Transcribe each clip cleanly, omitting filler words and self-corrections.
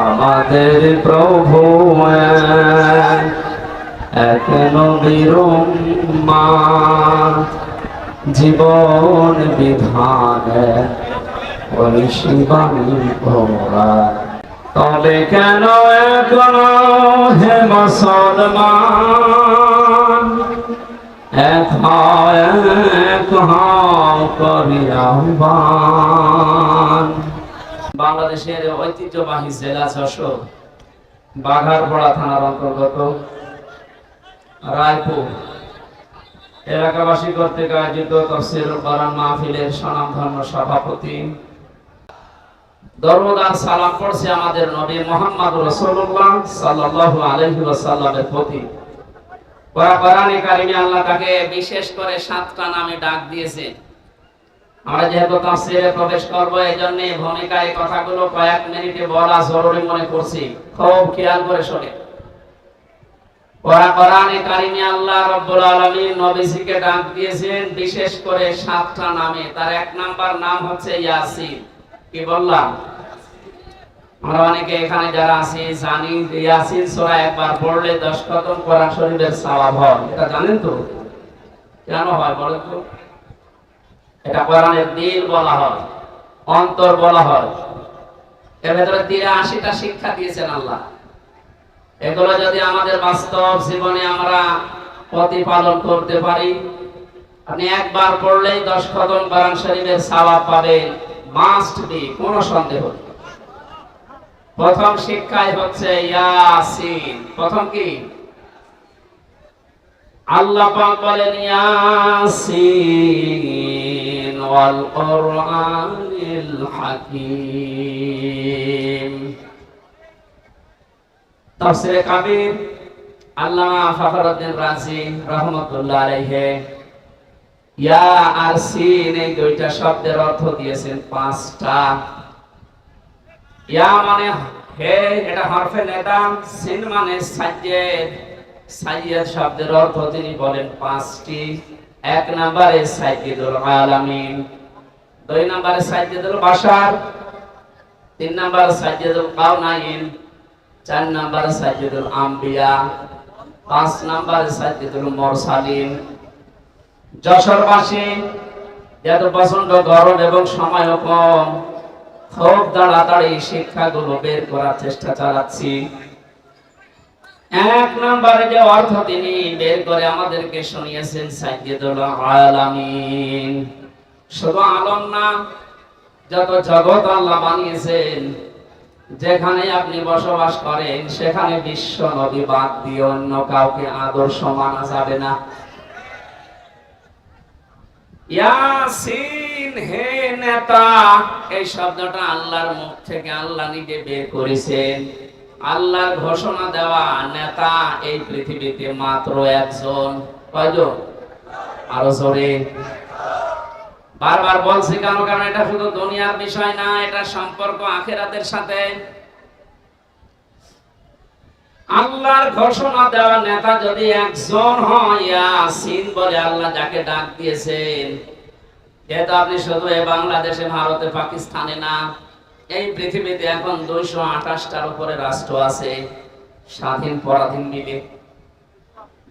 আমাদের প্রভু এক নবীর উম্মাহ, জীবন বিধান ওই শিবানী ভোলা। তবে কেন এখনো হে মুসলমান এক করি আহ্বান। বাংলাদেশের ঐতিহ্যবাহী জেলা যশোর বাঘারপাড়া থানার অন্তর্গত রায়পুর এলাকাবাসী কর্তৃক আয়োজিত তাফসীরুল কোরআন মাহফিলের স্বনামধন্য সভাপতি দরুদার সালাম পড়ছে আমাদের নবী মুহাম্মদ রাসূলুল্লাহ সাল্লাল্লাহু আলাইহি ওয়াসাল্লামের প্রতি। কোরআনে কারিমে আল্লাহ তাকে বিশেষ করে 7টা নামে ডাক দিয়েছে। আমরা যেহেতু তাফসীরে প্রবেশ করব, এজন্য ভূমিকায় কথাগুলো কয়েক মিনিটে বলা জরুরি মনে করছি, খুব খেয়াল করে শুনে। কোরআনে কারিমে আল্লাহ রাব্বুল আলামিন নবীজিকে ডাক দিয়েছেন বিশেষ করে 7টা নামে। তার 1 নাম্বার নাম হচ্ছে ইয়াসিন। কি বললাম? আমরা অনেকে এখানে যারা আছি জানি যে ইয়াসিন সূরা একবার পড়লে 10 খতম কোরআন শরীফের সওয়াব হয়। এটা জানেন তো? কেন হয় বলেন তো? এটা কোরআনের দিল বলা হয়, অন্তর বলা হয়। এর ভিতরে 83টা শিক্ষা দিয়েছেন আল্লাহ। এগুলো যদি আমাদের বাস্তব জীবনে আমরা প্রতিপালন করতে পারি, আপনি একবার পড়লেই 10 খতম কোরআন শরীফের সওয়াব পাবেন, মাস্ট বি, কোনো সন্দেহ নেই। প্রথম শিক্ষাই হচ্ছে ইয়াসিন। প্রথম কি? আল্লাহ পাক বলেন ইয়াসিন ওয়াল কোরআনিল হাকীম। তাফসীরে কাবীর আল্লামা ফখরুদ্দীন রাজি রাহমাতুল্লাহ আলাইহি ইয়া আর সিন এই দুইটা শব্দের অর্থ দিয়েছেন 5টা। ইয়া মানে হে, এটা হরফে নেদা। সিন মানে সাজ্জেদ, সাইয়্যিদ শব্দের অর্থ তিনি বলেন 5টি। 1 নম্বরে সাইয়্যিদুল আলামিন, 2 নম্বরে সাইয়্যিদুল বাশার, 3 নম্বরে সাইয়্যিদুল কাউনাইন, 4 নম্বরে সাইয়্যিদুল আম্বিয়া, 5 নম্বরে সাইয়্যিদুল মুরসালিন। যশোরবাসী যেহেতু প্রচন্ড গরম এবং সময়ও কম, খুব তাড়াতাড়ি শিক্ষাগুলো বের করার চেষ্টা চালাচ্ছি। 1 নম্বরে যে অর্থ তিনি বের করে আমাদেরকে শুনিয়েছেন সাইয়্যিদুল আলামিন। শুধু আলম না, যত জগৎ আল্লাহ বানিয়েছেন, যেখানে আপনি বসবাস করেন সেখানে বিশ্ব নবী বাদ দিয়ে অন্য কাউকে আদর্শ মানা যাবে না। ইয়াসিন হে নেতা, এই শব্দটা আল্লাহর মুখ থেকে আল্লাহ নিজে বের করেছেন। আল্লাহর ঘোষণা দেওয়া নেতা এই পৃথিবীতে মাত্র একজন। কয়জন? আরো জোরে। বারবার বলছি কারণ এটা শুধু দুনিয়ার বিষয় না, এটা সম্পর্ক আখিরাতের সাথে। আল্লাহর ঘোষণা দেওয়া নেতা যদি একজন হয়, ইয়াসিন বলে আল্লাহ যাকে ডাক দিয়েছেন, যেহেতু আপনি শুধু এই বাংলাদেশে, ভারতে, পাকিস্তানে না, এই পৃথিবীতে এখন 228টার উপরে রাষ্ট্র আছে, স্বাধীন পরাধীন মিলে।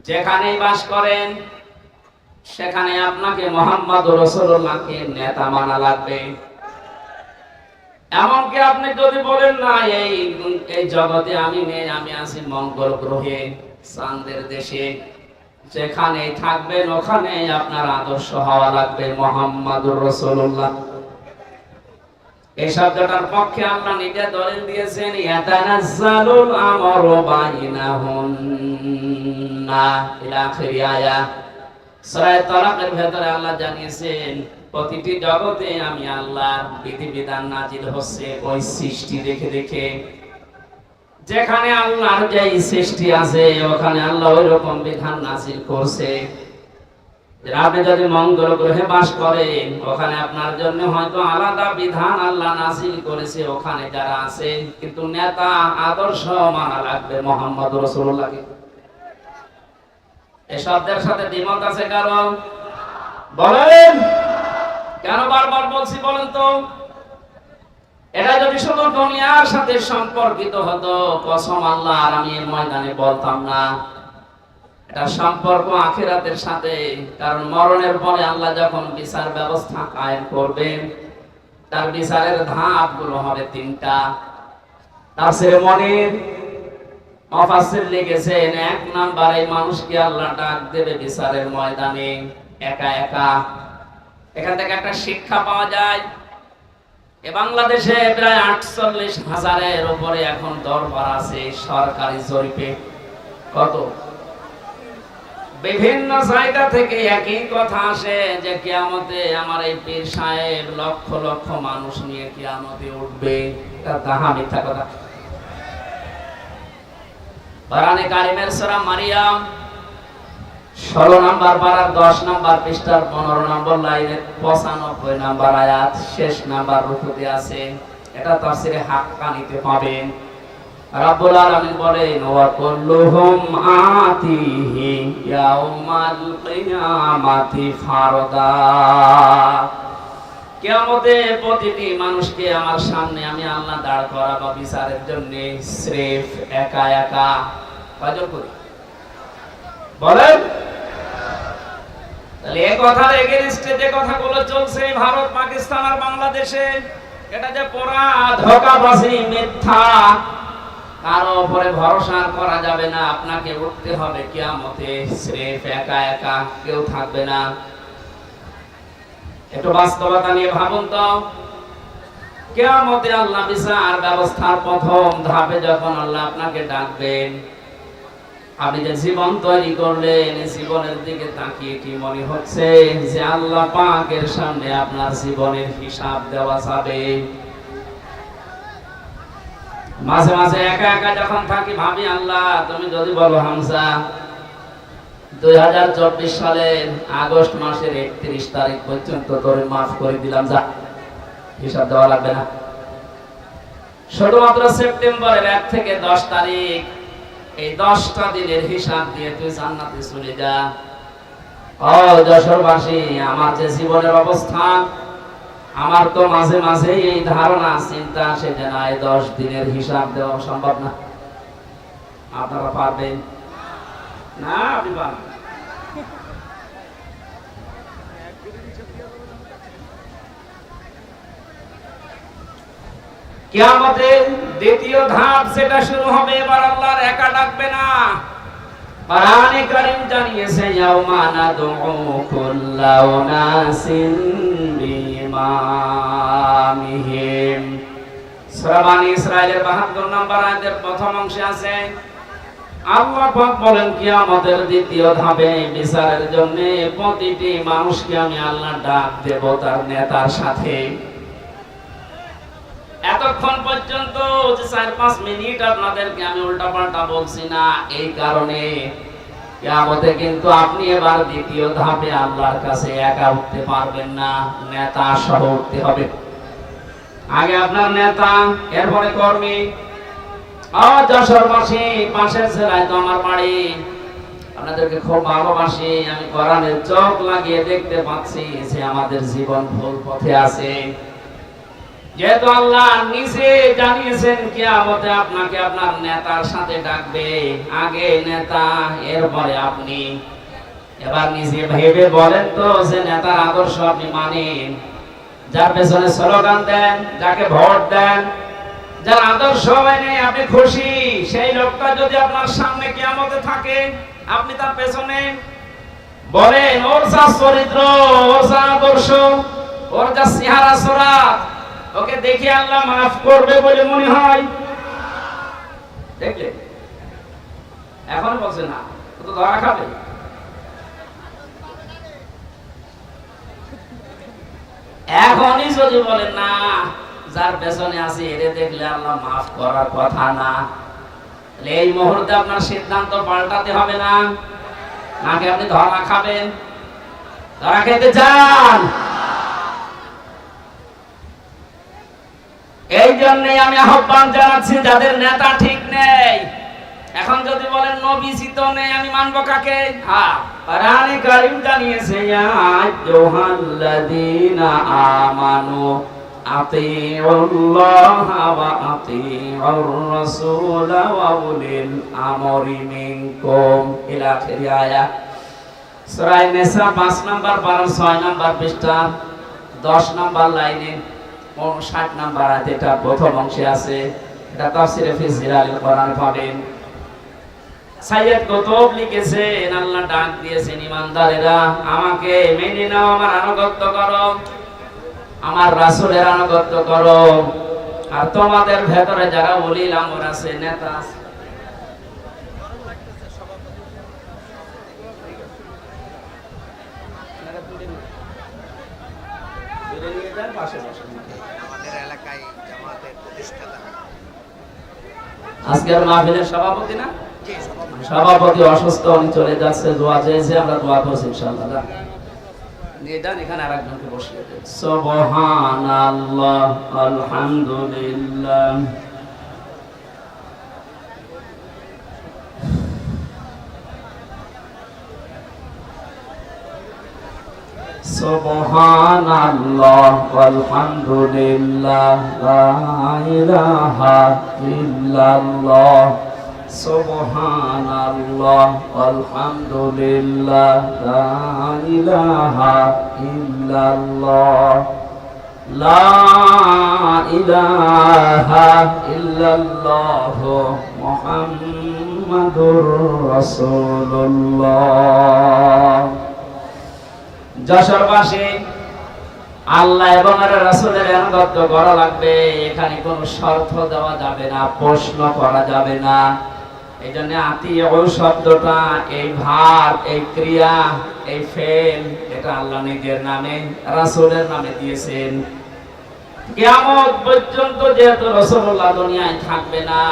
যেখানেই বাস করেন সেখানে আপনাকে মুহাম্মদ রাসূলুল্লাহকে নেতা মানা লাগবে। এমনকি আপনি যদি বলেন না এই জগতে আমি নেই, আমি আছি মঙ্গল গ্রহে, চাঁদের দেশে, যেখানে থাকবেন ওখানে আপনার আদর্শ হওয়া লাগবে মুহাম্মদুর রাসূলুল্লাহ। এই শব্দটার পক্ষে আল্লাহ নিজে দলিল দিয়েছেন, ইয়াতানাজ্জালুল আমরু বাইনাহুন্না ইলা আখির আয়াত। সূরা তালাকের ভেতরে আল্লাহ জানিয়েছেন প্রতিটি জগতে আমি আল্লাহর বিধিবিধান নাজিল হচ্ছে ওই সৃষ্টি দেখে দেখে। যেখানে আল্লাহর যে সৃষ্টি আছে ওখানে আল্লাহ ওই রকম বিধান নাজিল করছে। আপনি যদি মঙ্গল গ্রহে বাস করেন ওখানে আপনার জন্য হয়তো আলাদা বিধান আল্লাহ নাজিল করেছে ওখানে যারা আছে, কিন্তু নেতা আদর্শ মানা লাগবে মুহাম্মদ রাসূলুল্লাহকে। এই শব্দের সাথে দ্বিমত আছে কারণ? বলেন কেন বারবার বলছি বলেন তো? এটা যদি শুধু দুনিয়ার সাথে সম্পর্কিত হতো, কসম আল্লাহ আর আমি এই ময়দানে বলতাম না। এটা সম্পর্ক আখিরাতের সাথে। কারণ মরণের পরে আল্লাহ যখন বিচার ব্যবস্থা কায়েম করবেন, তার বিচারের ধাপগুলো হবে তিনটা। তাফসীরে মনির মুফাসসির লিখেছেন, এক নম্বরে মানুষকে আল্লাহ ডাক দেবে বিচারের ময়দানে একা একা। এখান থেকে একটা শিক্ষা পাওয়া যায়। এ বাংলাদেশে প্রায় ৪৮,০০০-এর উপরে এখন দরবার আছে সরকারি জরিপে। কত? বিভিন্ন জায়গা থেকে একই কথা আসে যে কিয়ামতে আমার এই পীর সাহেব লক্ষ লক্ষ মানুষ নিয়ে কিয়ামতে উঠবে। এটা তাহা মিথ্যা কথা। কোরআনে কারিমের সূরা মারিয়াম ১৬ নম্বর পারা ১০ নম্বর পৃষ্ঠার ১৫ নম্বর লাইনের ৯৫ নম্বর আয়াত শেষ নাম্বার রুকুতে আছে। এটা তাফসীরে হাক্কানিতে পাবেন। রব্বুল আলামিন বলেন, ওয়া কুল্লুহুম আতিহি ইয়াউমাল কিয়ামাতি ফারদা। কিয়ামতে প্রতিটি মানুষকে আমার সামনে আমি আল্লাহ দাঁড় করাবো বিচারের জন্য, স্রেফ একা একা। কয়জন করি বলেন? তাহলে এই কথার এগেইনস্টে যে কথাগুলো চলছে ভারত, পাকিস্তান আর বাংলাদেশে, এটা যে পুরা ধোঁকাবাজি, মিথ্যা। কারো উপরে ভরসা করা যাবে না। আপনাকে উঠতে হবে কিয়ামতে স্রেফ একা একা, কেউ থাকবে না। একটু বাস্তবতা নিয়ে ভাবুন তো। কিয়ামতে আল্লাহ বিচার ব্যবস্থার প্রথম ধাপে যখন আল্লাহ আপনাকে ডাকবেন, আপনি যে জীবন তৈরি করলেন, জীবনের দিকে তাকিয়ে কি মনে হচ্ছে যে আল্লাহ পাকের সামনে আপনার জীবনের হিসাব দেওয়া যাবে? মাঝে মাঝে একা একা যখন থাকি ভাবি, আল্লাহ তুমি যদি বলো হামজা 2024 সালের আগস্ট মাসের 31 তারিখ পর্যন্ত তোরে মাফ করে দিলাম, যা, হিসাব দেওয়া লাগবে না। শুধুমাত্র সেপ্টেম্বরের 1 থেকে 10 তারিখ, এই 10টা দিনের হিসাব দিয়ে তুই জান্নাতে চলে যা। ও যশোরবাসী, আমার যে জীবনের অবস্থা, আমার তো মাঝে মাঝে এই ধারণা চিন্তা আসে যে না, এই 10 দিনের হিসাব দেওয়া সম্ভব না। আপনারা পারবেন না? আপনি পারবেন? কিয়ামতের দ্বিতীয় ধাপ সেটা শুরু হবে। এবার আল্লাহর একা ডাকবে না। কোরআনে কারীম জানিয়েছে, ইয়াউমা নাদউ কুল্লা উনাসিন বিইমামিহিম। সূরা বনী ইসরাঈলের ৭২ নম্বর আয়াতের প্রথম অংশে আছে, আল্লাহ পাক বলেন কিয়ামতের দ্বিতীয় ধাপে বিচারের জন্য প্রতিটি মানুষকে আমি আল্লাহ ডাক দেব তার নেতার সাথে। এতক্ষণ পর্যন্ত যে ৪-৫ মিনিট আপনাদেরকে আমি উল্টাপাল্টা বলছি না, এই কারণে কিয়ামতে কিন্তু আপনি এবার দ্বিতীয় ধাপে আল্লাহর কাছে একা উঠতে পারবেন না, নেতা সহ উঠতে হবে। আগে আপনার নেতা, এরপরে কর্মী। যশোরবাসী, পাশের জেলায় তো আমার বাড়ি, আপনাদেরকে খুব ভালোবাসি। আমি কোরআনের চোখ লাগিয়ে দেখতে পাচ্ছি যে আমাদের জীবন ভুল পথে আছে। যেহেতু আল্লাহ নিজে জানিয়েছেন কিয়ামতে আপনাকে আপনার নেতার সাথে ডাকবে, আগে নেতা এরপরে আপনি। এবার নিজে ভেবে বলেন তো যে নেতার আদর্শ আপনি মানেন, যার পেছনে স্লোগান দেন, যাকে ভোট দেন, যার আদর্শ মেনে আপনি খুশি, সেই লোকটা যদি আপনার সামনে কিয়ামতে থাকে, আপনি তার পেছনে বলেন ওর যা চরিত্র, ওর যা আদর্শ, ওর যা চেহারা সুরাত, ওকে দেখে আল্লাহ মাফ করবে বলে মনে হয়? দেখলে এখন বলছে না, ও তো ধরা খাবে। এখনই যদি বলেন না, যার পেছনে আছে এরে দেখলে আল্লাহ মাফ করার কথা না, এই মুহূর্তে আপনার সিদ্ধান্ত পাল্টাতে হবে না, নাকি আপনি ধরা খাবেন? ধরা খেতে চান? এই জন্যই আমি আহ্বান জানাচ্ছি, যাদের নেতা ঠিক নেই, এখন যদি বলেন নবী তো নেই, আমি মানবো কাকে? হ্যাঁ, কোরআনে কারীম জানিয়েছে, ইয়া আইয়ুহাল্লাযীনা আমানু আতিউল্লাহ ওয়া আতিউর রাসূল ওয়া উলিল আমরি মিনকুম ইলা আখির আয়াত। সূরা নিসা 5 নাম্বার 6 নাম্বার পৃষ্ঠা 10 নাম্বার লাইনে 59 নাম্বার আয়াত, এটা প্রথম অংশে আছে। এটা তাফসীরে ফি জিলালিল কোরআন পাবেন। সাইয়্যিদ কুতুব লিখেছেন, আল্লাহ ডাক দিয়েছেন, ইমানদারেরা আমাকে মেনে নাও, আমার আনুগত্য করো, আমার রাসূলের আনুগত্য করো। আর তোমাদের ভেতরে যারা উলিল আমর আছে, নেতা আছে, আমাদের এলাকায় জামাতের প্রতিষ্ঠাতা আজকের মাহফিলের সভাপতি না, জি সভাপতি অসুস্থ, উনি চলে যাচ্ছে, দোয়া চেয়েছে, আমরা দোয়া করছি ইনশাআল্লাহ। নিয়ে যান, এখানে আরেকজনকে বসিয়ে দেন। সুবহানাল্লাহ, আলহামদুলিল্লাহ, সুবহানাল্লাহ ওয়ালহামদুলিল্লাহ, লা ইলাহা ইল্লাল্লাহ, সুবহানাল্লাহ ওয়ালহামদুলিল্লাহ, লা ইলাহা ইল্লাল্লাহ, লা ইলাহা ইল্লাল্লাহ, মুহাম্মাদুর রাসূলুল্লাহ। যশোরবাসী, আল্লাহ এবং রাসূলের আনুগত্য করা লাগবে, এখানে কোনো শর্ত দেওয়া যাবে না, প্রশ্ন করা যাবে না। এই জন্য আতিউ শব্দটা, এই ভাব, এই ক্রিয়া, এই ফেল, এটা আল্লাহ নিজের নামে, রাসূলের নামে দিয়েছেন। কিয়ামত পর্যন্ত যেহেতু রাসূলুল্লাহ দুনিয়ায় থাকবে না,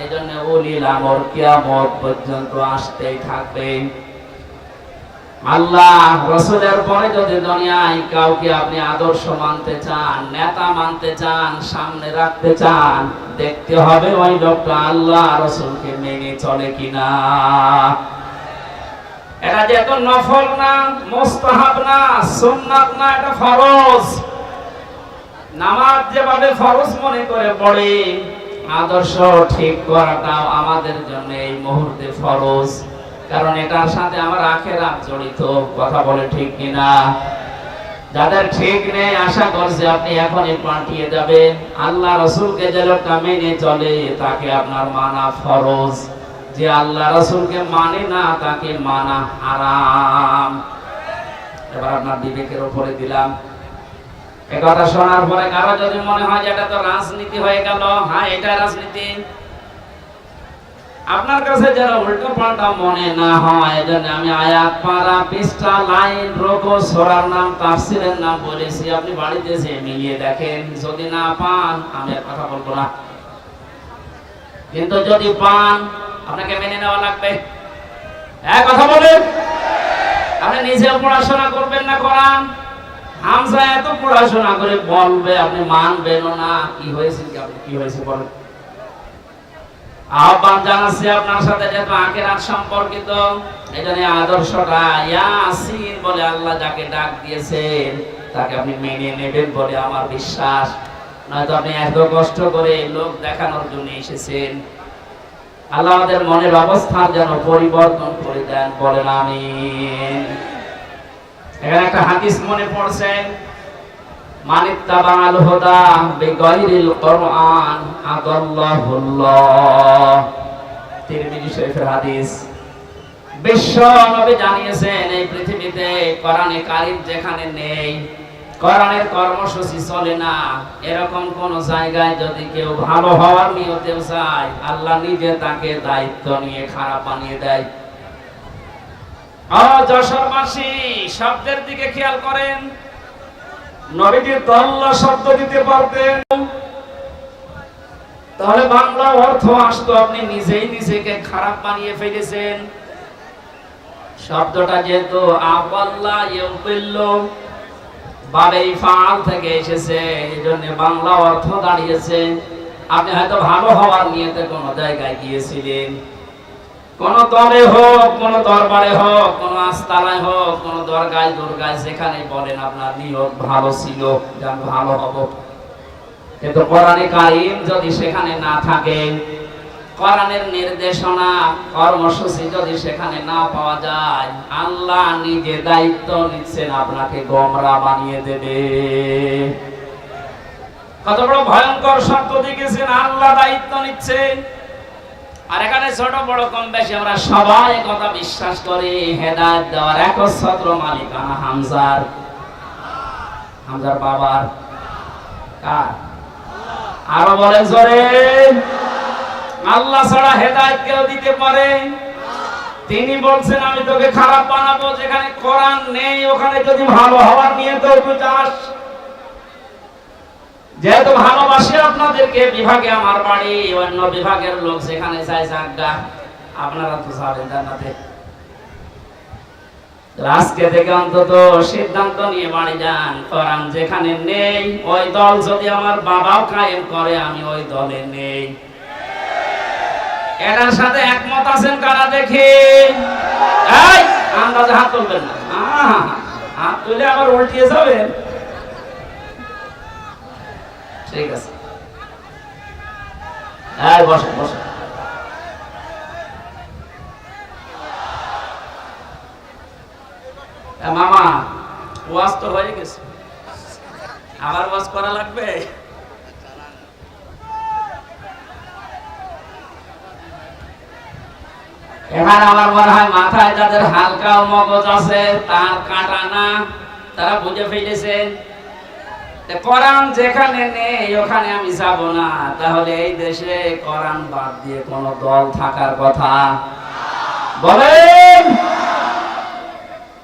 এই জন্য উলিল আমর কিয়ামত পর্যন্ত আসতেই থাকবে। আল্লাহ রাসূলের পরে যদি দুনিয়ায় কাউকে আপনি আদর্শ মানতে চান, নেতা মানতে চান, সামনে রাখতে চান, দেখতে হবে ওই লোকটা আল্লাহ রাসূলকে মেনে চলে কিনা। এটা যেহেতু নফল না, মুস্তাহাব না, সুন্নাত না, এটা ফরজ। নামাজ যেভাবে ফরজ মনে করে পড়ে, আদর্শ ঠিক করাটাও আমাদের জন্য এই মুহূর্তে ফরজ, কারণ এটার সাথে আমার আখিরাত জড়িত। কথা বলে ঠিক কিনা? যাদের ঠিক নেই, আশা করছি আপনি এখনই পাঠিয়ে যাবেন। আল্লাহ রাসূলকে যে লোকটা মেনে চলে, তাকে আপনার মানা ফরজ। যে আল্লাহ রাসূলকে মানে না, তাকে মানা হারাম। এবার আপনার বিবেকের উপরে দিলাম। এই কথা শোনার পরে কারো যদি মনে হয় যে এটা তো রাজনীতি হয়ে গেল, হ্যাঁ এটা রাজনীতি, আপনার কাছে যারা উল্টো পাল্টা মনে না হয়, এজন্য আমি আয়াত, পারা, পৃষ্ঠা, লাইন, রুকু, সূরার নাম, তাফসীরের নাম বলেছি। আপনি বাড়িতে এসে মিলিয়ে দেখেন, যদি না পান আমি আর কথা বলবো না, কিন্তু যদি পান আপনাকে মেনে নেওয়া লাগবে। এক কথা বলেন, আপনি নিজেও পড়াশোনা করবেন না কোরআন, হামজা এত পড়াশোনা করে বলবে, আপনি মানবেন না। কি হয়েছে, কি হয়েছে বলেন। আহ্বান জানাচ্ছি আপনার সাথে, যেহেতু আখিরাত সম্পর্কিত, এজন্য আদর্শটা ইয়াসিন বলে আল্লাহ যাকে ডাক দিয়েছেন, তাকে আপনি মেনে নেবেন বলে আমার বিশ্বাস। নয়তো আপনি এত কষ্ট করে লোক দেখানোর জন্য এসেছেন। আল্লাহ আমাদের মনের অবস্থার যেন পরিবর্তন করে দেন, বলেন আমিন। এখানে একটা হাদিস মনে পড়ছে, মানিত্তাবাল হুদা বিগাইরিল কুরআন আদাল্লাহুল্লাহ। তিরমিজি শরীফের হাদিস। বিশ্ব নবী জানিয়েছেন, এই পৃথিবীতে কোরআনে কারীম যেখানে নেই, কোরআনের কর্মসূচি চলে না, এরকম কোন জায়গায় যদি কেউ ভালো হওয়ার নিয়তে চায়, আল্লাহ নিজে তাকে দায়িত্ব নিয়ে খারাপ বানিয়ে দেয়। যশোরবাসী, শব্দের দিকে খেয়াল করেন। নবীজি দল্লা শব্দ দিতে পারতেন, তাহলে বাংলা অর্থ আসতো, আপনি নিজেই নিজেকে খারাপ বানিয়ে ফেলেছেন। শব্দটা যেহেতু আবাল্লা ইউবিল্লু বাবে ফাল থেকে এসেছে, এইজন্য বাংলা অর্থ দাঁড়িয়েছে, আপনি হয়তো ভালো হওয়ার নিয়তে কোন জায়গায় গিয়েছিলেন, কোন দলে হোক, কোন দরবারে হোক, কোন আস্তানায় হোক, কোন দরগায় দুর্গায়, যেখানে বলেন আপনার নিয়ত ভালো ছিল যে আমি ভালো হব, কিন্তু কোরআনে কারীম যদি সেখানে না থাকে, কোরআনের নির্দেশনা কর্মসূচি যদি সেখানে না পাওয়া যায়, আল্লাহ নিজে দায়িত্ব নিচ্ছেন আপনাকে গোমরা বানিয়ে দেবে। কত বড় ভয়ঙ্কর শব্দ দেখেছেন, আল্লাহ দায়িত্ব নিচ্ছেন। আর এখানে ছোট বড় কম বেশি আমরা সবাই কথা বিশ্বাস করি, হেদায়েত দেওয়ার একচ্ছত্র মালিকানা হামজার বাবার। কার? আরো বলেন জোরে। আল্লাহ ছাড়া হেদায়েত কেউ দিতে পারে? তিনি বলছেন আমি তোকে খারাপ বানাবো, যেখানে কোরআন নেই ওখানে যদি ভালো হওয়ার নিয়ে তো তুই যাস। যেহেতু ভালোবাসি আপনাদেরকে, বিভাগে আমার বাড়ি, অন্য বিভাগের লোক সেখানে চাই জাগা, আপনারা তো যাবেন জান্নাতে। আজকে থেকে অন্তত সিদ্ধান্ত নিয়ে বাড়ি যান, কোরআন যেখানে নেই ওই দল যদি আমার বাবাও কায়েম করে আমি ওই দলে নেই। এটার সাথে একমত আছেন কারা দেখি? এই আন্দাজে হাত তুলবেন না, হাত তুলে আবার উল্টিয়ে যাবেন। ঠিক আছে, এই বসেন বসেন। মামা ওয়াজ তো হয়ে গেছে, আবার ওয়াজ করা লাগবে? এখানে আমার মনে হয় মাথায় যাদের হালকা মগজ আছে, তার কাটা না, তারা বুঝে ফেলেছেন কোরআন যেখানে নেই ওখানে আমি যাব না। তাহলে এই দেশে কোরআন বাদ দিয়ে কোন দল থাকার কথা বলেন?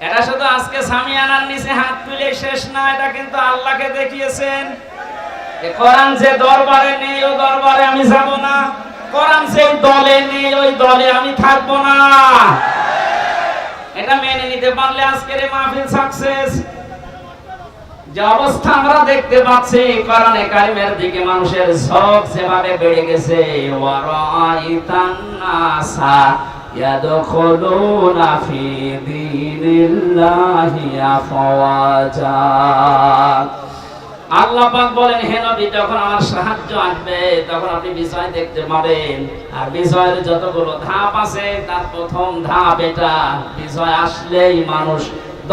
এটা শুধু আজকে সামিয়ানার নিচে হাত তুলে শেষ না, এটা কিন্তু আল্লাহকে দেখিয়েছেন। কোরআন যে দরবারে নেই ওই দরবারে আমি যাব না, কোরআন যে দলে নেই ওই দলে আমি থাকবো না। এটা মেনে নিতে পারলে আজকের এই মাহফিল সাকসেস। যে অবস্থা আমরা দেখতে পাচ্ছি, কোরআনে কারিমের দিকে মানুষের ঝোঁক যেভাবে বেড়ে গেছে, ওয়ারাইতান নাসা ইয়াদখুলুনা ফি দীনিল্লাহি আফওয়াজা। আল্লাহ পাক বলেন, হে নবী, যখন আমার সাহায্য আসবে তখন আপনি বিজয় দেখতে পাবেন। আর বিজয়ের যতগুলো ধাপ আছে তার প্রথম ধাপ এটা, বিজয় আসলেই মানুষ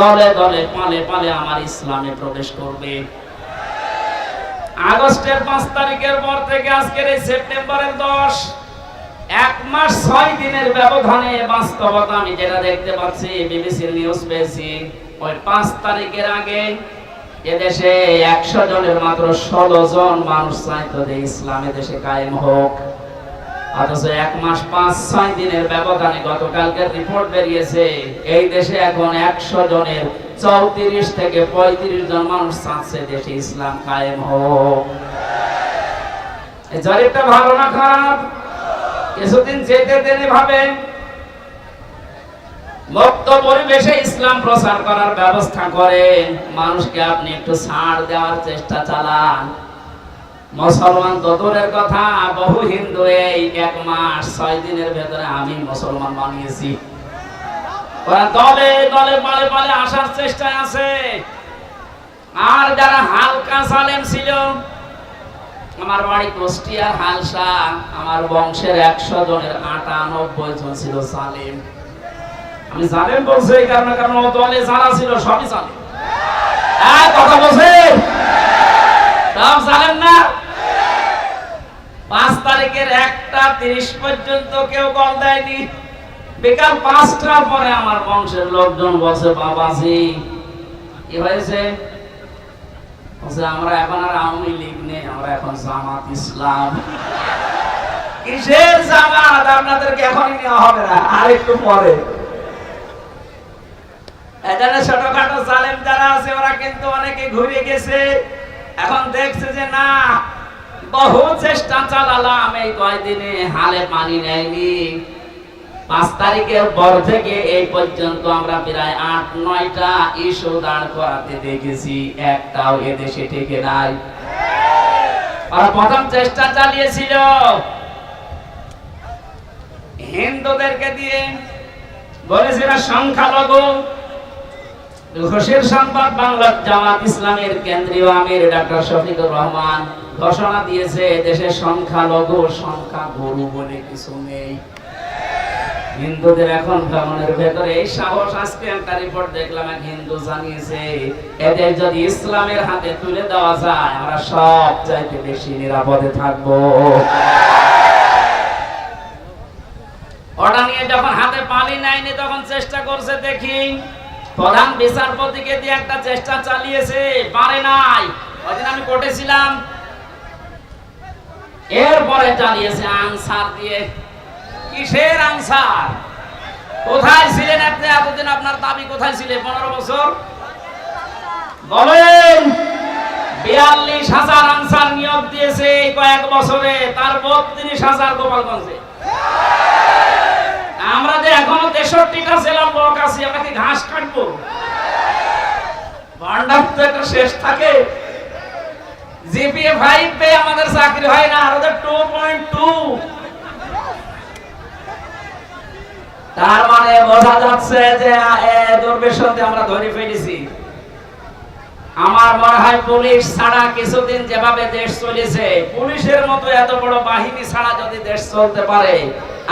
দলে দলে পালে পালে আমার ইসলামে প্রবেশ করবে। আগস্টের 5 তারিখের পর থেকে আজকের এই সেপ্টেম্বরের 10, 1 মাস 6 দিনের ব্যবধানে বাস্তবতা আমি যেটা দেখতে পাচ্ছি, বিবিসির নিউজ পেয়েছি, ওই 5 তারিখের আগে এদেশে 100 জনের মাত্র 16 জন মানুষ চাইতো যে ইসলামে দেশে কায়েম হোক। অথচ 1 মাস 5-6 দিনের ব্যবধানে গতকালকের রিপোর্ট বেরিয়েছে, এই দেশে এখন 100 জনের 34 থেকে 35 জন মানুষ চাচ্ছে দেশে ইসলাম কায়েম হোক। এই জরিপটা ভালো না খারাপ? কিছুদিন যেতে দেনে ভাবেন, মুক্ত পরিবেশে ইসলাম প্রচার করার ব্যবস্থা করেন, মানুষকে আপনি একটু ছাড় দেওয়ার চেষ্টা চালান। মুসলমান তো দূরের কথা, বহু হিন্দু এই 1 মাস 6 দিনের ভেতরে আমি মুসলমান বানিয়েছি। ওরা দলে দলে পালে পালে আসার চেষ্টায় আছে। আর যারা হালকা সালেম ছিল, আমার বাড়ি কুষ্টিয়ার হালসা, আমার বংশের 100 জনের 98 জন ছিল সালেম। আমি জালেম বলছি এই কারণে, কারণ ও দলে যারা ছিল সবই জালেম। এই কথা বলছে সব জালেম না? 5 তারিখের 1:30 পর্যন্ত কেউ কল দেয়নি। বিকাল 5টার পরে আমার বংশের লোকজন বসে, বাবাজি কি হয়েছে? আমরা এখন আর আওয়ামী লীগ নেই, আমরা এখন জামাত ইসলাম। কিসের জামাত? আপনাদেরকে এখনই নেওয়া হবে না, আর একটু পরে। এখানে ছোটখাটো জালেম যারা আছে ওরা কিন্তু অনেকে ঘুরে গেছে, এখন দেখছে যে না, বহু চেষ্টা চালালাম, এই কয়দিনে হালে পানি নেয়নি। 5 তারিখের পর থেকে এই পর্যন্ত আমরা প্রায় 8-9টা ইস্যু দাঁড় করাতে দেখেছি, একটাও এদেশে টিকে নাই। আর প্রথম চেষ্টা চালিয়েছিল হিন্দুদেরকে দিয়ে, বলেছিল সংখ্যালঘু, খুশির সংবাদ, বাংলার জামাত ইসলামের কেন্দ্রীয় আমির ডক্টর শফিকুর রহমান ঘোষণা দিয়েছে দেশের সংখ্যালঘু সংখ্যাগুরু বলে কিছু নেই। হিন্দুদের এখন ভ্রমণের ভেতরে এই সাহস। আজকে একটা রিপোর্ট দেখলাম, এক হিন্দু জানিয়েছে এদের যদি ইসলামের হাতে তুলে দেওয়া যায় আমরা সব চাইতে বেশি নিরাপদে থাকবো। ওটা নিয়ে যখন হাতে পানি নেয়নি তখন চেষ্টা করছে, দেখি প্রধান বিচারপতিকে দিয়ে একটা চেষ্টা চালিয়েছে, পারে নাই। ওইদিন আমি কোর্টে ছিলাম, এরপরে চালিয়েছে আনসার দিয়ে। কিসের আনসার? কোথায় ছিলেন আপনি এতদিন? আপনার দাবি কোথায় ছিলেন 15 বছর? বলেন। 42,000 আনসার নিয়োগ দিয়েছে এই কয়েক বছরে, তার 32,000 গোপালগঞ্জে। আমরা যে এখনো 63টা জেলার লোক আছি, আমরা কি ঘাস কাটবো? ভান্ডার তো একটা শেষ থাকে। জিপিএ 5 পেয়ে আমাদের চাকরি হয় না, আর ওদের 2.2। তার মানে বোঝা যাচ্ছে যে দুর্বিসন্ধি আমরা ধরে ফেলেছি। আমার মনে হয় পুলিশ ছাড়া কিছুদিন যেভাবে দেশ চলেছে, পুলিশের মতো এত বড় বাহিনী ছাড়া যদি দেশ চলতে পারে,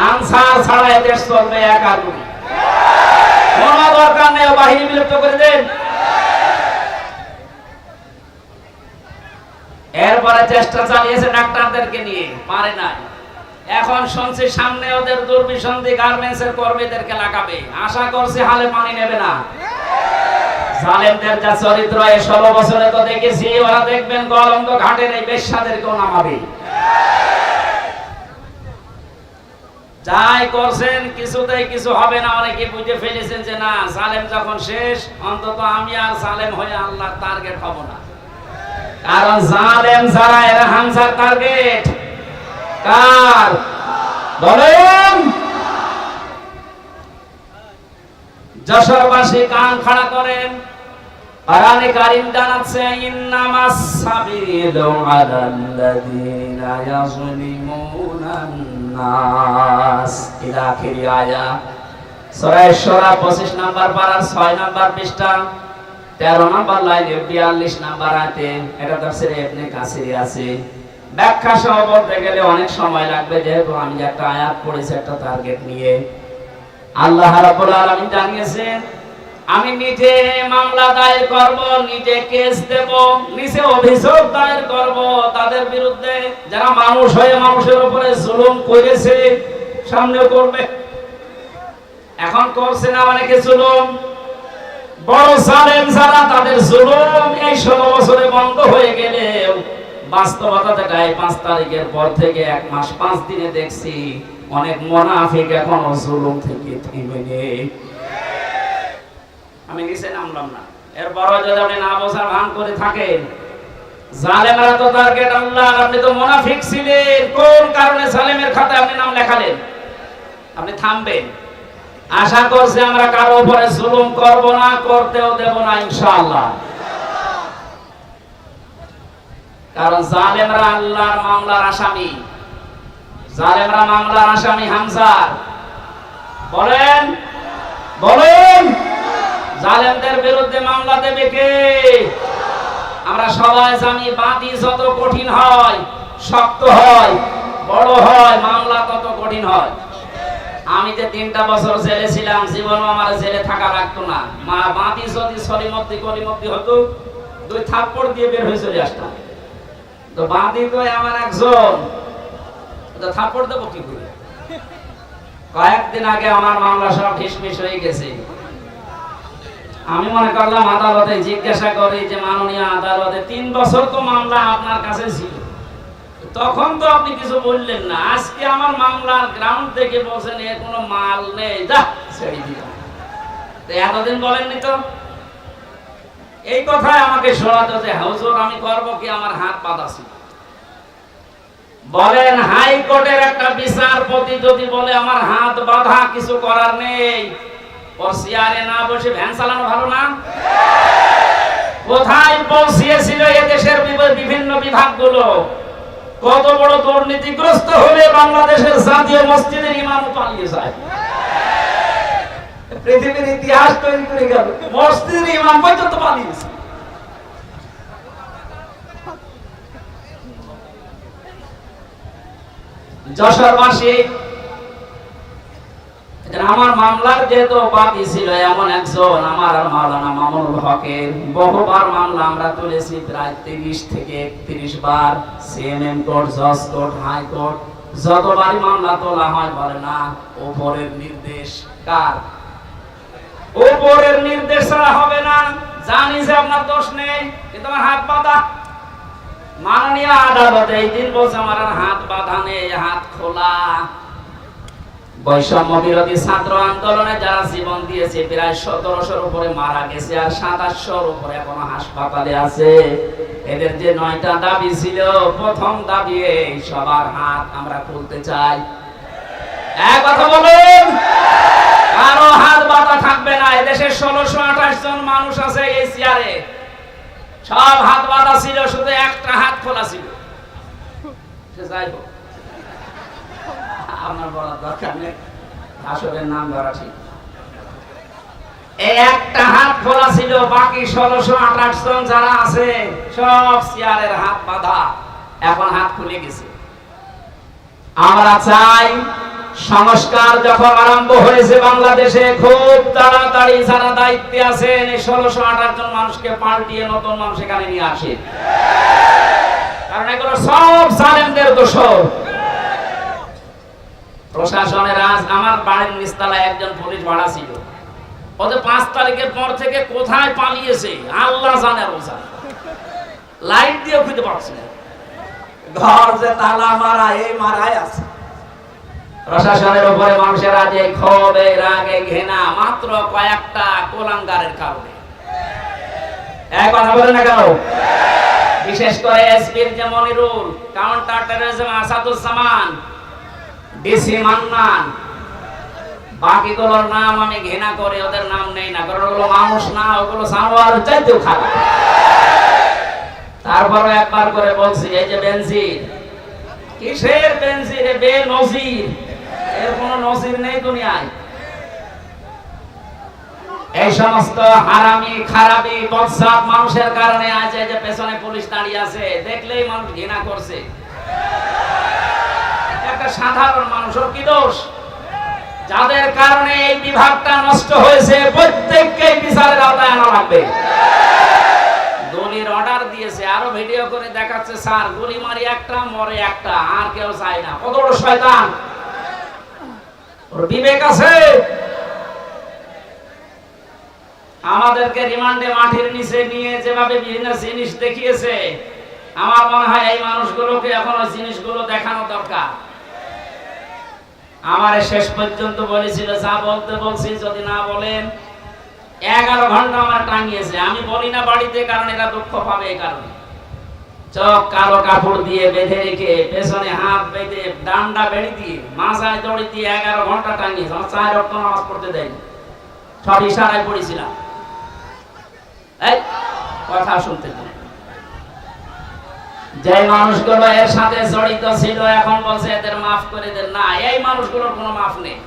আনসার ছাড়া দেশ চলবে একা গুলি। কোনো দরকার নেই, বাহিনী বিলুপ্ত করে দেন। এরপরে চেষ্টা চালিয়েছে ডাক্তারদেরকে নিয়ে, পারে নাই। এখন শুনছি সামনে ওদের দুর্বিসন্ধি গার্মেন্টসের কর্মীদেরকে লাগাবে। আশা করছি হালে পানি নেবে না। জালেমদের যা চরিত্র এই 16 বছরে তো দেখেছি, ওরা দেখবেন গলন্দ ঘাটের এই বেশ্যাদেরকেও নামাবে। যাই করছেন কিছুতেই কিছু হবে না। অনেকে বুঝে ফেলেছেন যে না, জালেম যখন শেষ, অন্তত আমি আর জালেম হয়ে আল্লাহর টার্গেট হব না। কারণ জালেম যারা, এরা হামজার টার্গেট। কার? বলেন। যশোরবাসী কান খাড়া করেন। কোরআনে কারীম জানাচ্ছে, ইন্নামাস সাবিলু আলাল্লাযীনা ইয়াযলিমুনান নাস, ইলা আখিরি আয়াত। সূরা শুরা 25 নম্বর পারার 6 নম্বর পৃষ্ঠা 13 নম্বর লাইনে 42 নম্বর আয়াতে। এটা তাফসীরে ইবনে কাসিরে আছে। ব্যাখ্যা সহ বলতে গেলে অনেক সময় লাগবে, যেহেতু আমি একটা আয়াত পড়েছি একটা টার্গেট নিয়ে। আল্লাহ রাব্বুল আলামিন জানিয়েছেন, আমি নিজে মামলা দায়ের করব, নিজে কেস দেব, নিজে অভিযোগ দায়ের করব তাদের বিরুদ্ধে যারা মানুষ হয়ে মানুষের উপরে জুলুম করেছে। সামনেও করবে, এখন করছে না অনেকে জুলুম। বড় জালেম যারা, তাদের জুলুম এই 16 বছরে বন্ধ হয়ে গেলে বাস্তবতা দেখায় 5 তারিখের পর থেকে 1 মাস 5 দিনে দেখছি অনেক মুনাফিক এখনো জুলুম থেকে থেমে নেই। আমি নিচে নামলাম না, এরপরও যদি আপনি না বোঝার ভান করে থাকেন, জালেমরা তো টার্গেট আল্লাহ। আপনি তো মুনাফিক ছিলেন, কোন কারণে জালেমের খাতায় আপনি নাম লেখালেন? আপনি থামবেন। আশা করছি আমরা কারো উপরে জুলুম করব না, করতেও দেব না ইনশাআল্লাহ। কারণ জালেমরা আল্লাহর মামলার আসামি। জালেমরা মামলার আসামি হামজার। বলেন, বলেন। জালেমদের বিরুদ্ধে মামলা দেবে কে? আমরা সবাই জানি, বাদী যত কঠিন হয়, শক্ত হয়, বড় হয়, মামলা তত কঠিন হয়। আমি যে 3টা বছর জেলে ছিলাম, জীবনও আমার জেলে থাকা লাগতো না। বাদী যদি সলিমদ্দি কলিমদ্দি হতো, 2 থাপ্পড় দিয়ে বের হয়ে চলে আসতাম। তো বাদী তো আমার একজন, তো থাপ্পড় দেবো কি করে? কয়েকদিন আগে আমার মামলা সব ঢিসমিস হয়ে গেছে। আমি মনে করলাম আদালতে জিজ্ঞাসা করি যে মাননীয় আদালতে 3 বছর তো মামলা আপনার কাছে ছিল, তখন তো আপনি কিছু বললেন না। আজকে আমার মামলার গ্রাউন্ড থেকে বলছেন এর কোনো মাল নেই, যা ছেড়ে দিলাম। তো এতদিন বলেননি তো। এই কথাই আমাকে শোনাতো যে হুজুর আমি করব কি, আমার হাত বাঁধা ছিল। বলেন, হাইকোর্টের একটা বিচারপতি যদি বলে আমার হাত বাঁধা, কিছু করার নেই, ওর চেয়ারে না বসে ভ্যান চালানো ভালো না? কোথায় পৌঁছিয়েছিল এদেশের বিভিন্ন বিভাগগুলো? কত বড় দুর্নীতিগ্রস্ত হলে বাংলাদেশের জাতীয় মসজিদের ইমাম পালিয়ে যায়। পৃথিবীর ইতিহাস তৈরি করে গেল, মসজিদের ইমাম পর্যন্ত পালিয়েছে। যশোরবাসী আমার মামলার যেহেতু বাদী ছিল এমন একজন আমার আর মাওলানা মামুনুল হকের বহুবার মামলা আমরা তুলেছি, প্রায় 30 থেকে 31 বার, সিএমএম কোর্ট, জজ কোর্ট, হাইকোর্ট, যতবারই মামলা তোলা হয় বলে না উপরের নির্দেশ। কার? উপরের নির্দেশ ছাড়া হবে না। জানি যে আপনার দোষ নেই, কিন্তু আমার হাত বাঁধা। মাননীয় আদালতে এই দিন বলছে আমার আর হাত বাঁধা নেই, হাত খোলা। বৈষম্য বিরোধী ছাত্র আন্দোলনে যারা জীবন দিয়েছে প্রায় 1700-র উপরে মারা গেছে, আর 2700-র উপরে এখনো হাসপাতালে আছে। এদের যে 9টা দাবি ছিল, প্রথম দাবি এই সবার হাত আমরা খুলতে চাই। এক কথা বলুন, কারো হাত বাঁধা থাকবে না। এদেশে 1628 জন মানুষ আছে এই চেয়ারে, সব হাত বাঁধা ছিল, শুধু একটা হাত খোলা ছিল। সে যাই হোক, আপনার বলার দরকার নেই, আসলের নাম ধরা ঠিক। এই একটা হাত খোলা ছিল, বাকি 1628 জন যারা আছে সব চেয়ারের হাত বাঁধা, এখন হাত খুলে গেছে। আমরা চাই সংস্কার যখন আরম্ভ হয়েছে বাংলাদেশে, খুব তাড়াতাড়ি যারা দায়িত্বে আছেন এই 1628 জন মানুষকে পাল্টিয়ে নতুন মানুষ এখানে নিয়ে আসে, কারণ এগুলো সব জালেমদের দোষ। প্রশাসনের আজ আমার বাড়ির নিচতলায় একজন পুলিশ ভাড়া ছিল, ওদের 5 তারিখের পর থেকে কোথায় পালিয়েছে আল্লাহ জানে। রোজা লাইট দিয়ে খুঁজে পাচ্ছে না, ঘর যে তালা মারা এই মারাই আছে। প্রশাসনের উপরে মানুষের আজ এই ক্ষোভ, এই রাগ, এই ঘৃণা মাত্র কয়েকটা কোলাঙ্গারের কারণে। এক কথা বলেন না কেন? বিশেষ করে এসপির যে Monirul, counter terrorism Asaduzzaman, DC Mannan, বাকিগুলোর নাম আমি ঘৃণা করি, ওদের নাম নেই না, কারণ ওগুলো মানুষ না, ওগুলো জানোয়ার চাইতেও খারাপ। তারপরে একবার করে বলছি, এই যে বেনজির, কিসের বেনজির? বেনজির, এর কোনো নজির নেই দুনিয়ায়। এই সমস্ত হারামি খারাপি বদসাব মানুষের কারণে আজ এই যে পেছনে পুলিশ দাঁড়িয়ে আছে, দেখলেই মানুষ ঘৃণা করছে। একটা সাধারণ মানুষের কি দোষ? যাদের কারণে এই বিভাগটা নষ্ট হয়েছে প্রত্যেককে বিচারের আওতায় আনা লাগবে। গুলির অর্ডার দিয়েছে, আরো ভিডিও করে দেখাচ্ছে, স্যার গুলি মারি একটা মরে একটা, আর কেউ চায় না। কত বড় শয়তান! ওর বিবেক আছে? আমাদেরকে রিমান্ডে মাটির নিচে নিয়ে যেভাবে বিভিন্ন জিনিস দেখিয়েছে, আমার মনে হয় এই মানুষগুলোকে এখন ওই জিনিসগুলো দেখানো দরকার। আমার শেষ পর্যন্ত বলেছিল, যা বলতে বলছি যদি না বলেন। 11 ঘন্টা আমার টাঙিয়েছে, আমি বলি না বাড়িতে, কারণ এরা দুঃখ পাবে। এই কারণে চোখ কালো কাপড় দিয়ে বেঁধে রেখে, পেছনে হাত বেঁধে, ডান্ডা বেড়ি দিয়ে, মাথায় দড়ি দিয়ে 11 ঘন্টা টাঙিয়েছে। আমার 4 ওয়াক্ত নামাজ পড়তে দেয়নি, সব ইশারায় পড়েছিলাম। এই কথা শুনতে দেন। যে মানুষগুলো এর সাথে জড়িত ছিল এখন বলছে এদের মাফ করে দেন। না, এই মানুষগুলোর কোনো মাফ নেই।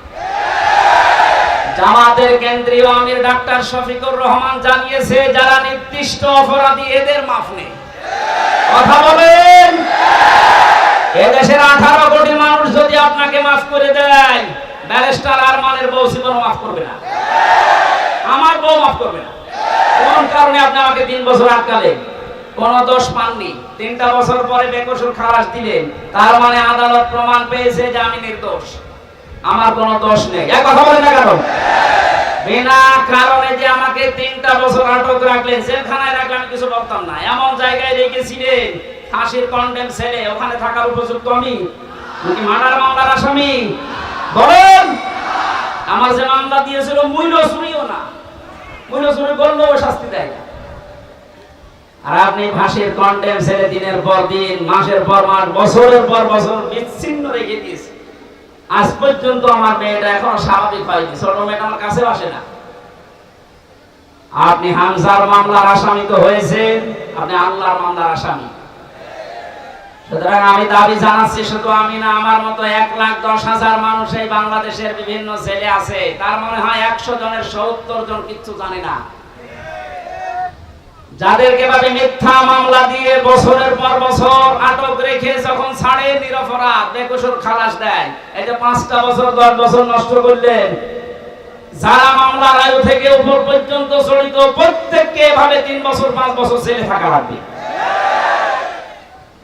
জামাতের কেন্দ্রীয় আমির ডাক্তার শফিকুর রহমান জানিয়েছে, যারা নির্দিষ্ট অপরাধী এদের মাফ নেই। কথা বলেন, এদেশের 18 কোটি মানুষ যদি আপনাকে মাফ করে দেয়, ব্যারিস্টার আরমানের বউ জীবন মাফ করবে না, আমার বউ মাফ করবে না। কোন কারণে আপনি আমাকে 3 বছর আটকালেন? কোন দোষ পাননি, 3টা বছর পরে বেকসুর খালাস দিলেন, তার মানে আদালত প্রমাণ পেয়েছে যে আমি নির্দোষ, আমার কোনো দোষ নেই। এক কথা বলেন না কেন? বিনা কারণে যে আমাকে 3টা বছর আটক রাখলেন, জেলখানায় রাখলে আমি কিছু বলতাম না। এমন জায়গায় রেখেছিলেন, ফাঁসির কন্ডেম ছেলে, ওখানে থাকার উপযুক্ত আমি নাকি মার্ডার মামলার আসামি? বলেন। আমার যে মামলা দিয়েছিল মূল্য চুরিও না, মূল্য চুরি করলেও শাস্তি দেয় না। আর আপনি ফাঁসির কন্ডেম ছেলে দিনের পর দিন, মাসের পর মাস, বছরের পর বছর বিচ্ছিন্ন রেখে দিয়েছে। আজ পর্যন্ত আমার মেয়েটা এখনো স্বাভাবিক হয়নি, ছোট মেয়েটা আমার কাছেও আসে না। আপনি হামজার মামলার আসামি তো হয়েছেন, আপনি আল্লাহর মামলার আসামি। সুতরাং আমি দাবি জানাচ্ছি, শুধু আমি না, আমার মতো 1,10,000 মানুষ এই বাংলাদেশের বিভিন্ন জেলে আছে। তার মনে হয় 100 জনের 70 জন কিচ্ছু জানে না। যাদেরকে ভাবে মিথ্যা মামলা দিয়ে বছরের পর বছর আটক রেখে যখন ছাড়ে নিরপরাধ বেকসুর খালাস দেয়, এই যে 5টা বছর 10 বছর নষ্ট করলেন। যারা মামলার আয়ু থেকে উপর পর্যন্ত জড়িত প্রত্যেককে এভাবে 3 বছর 5 বছর জেলে থাকা লাগবে।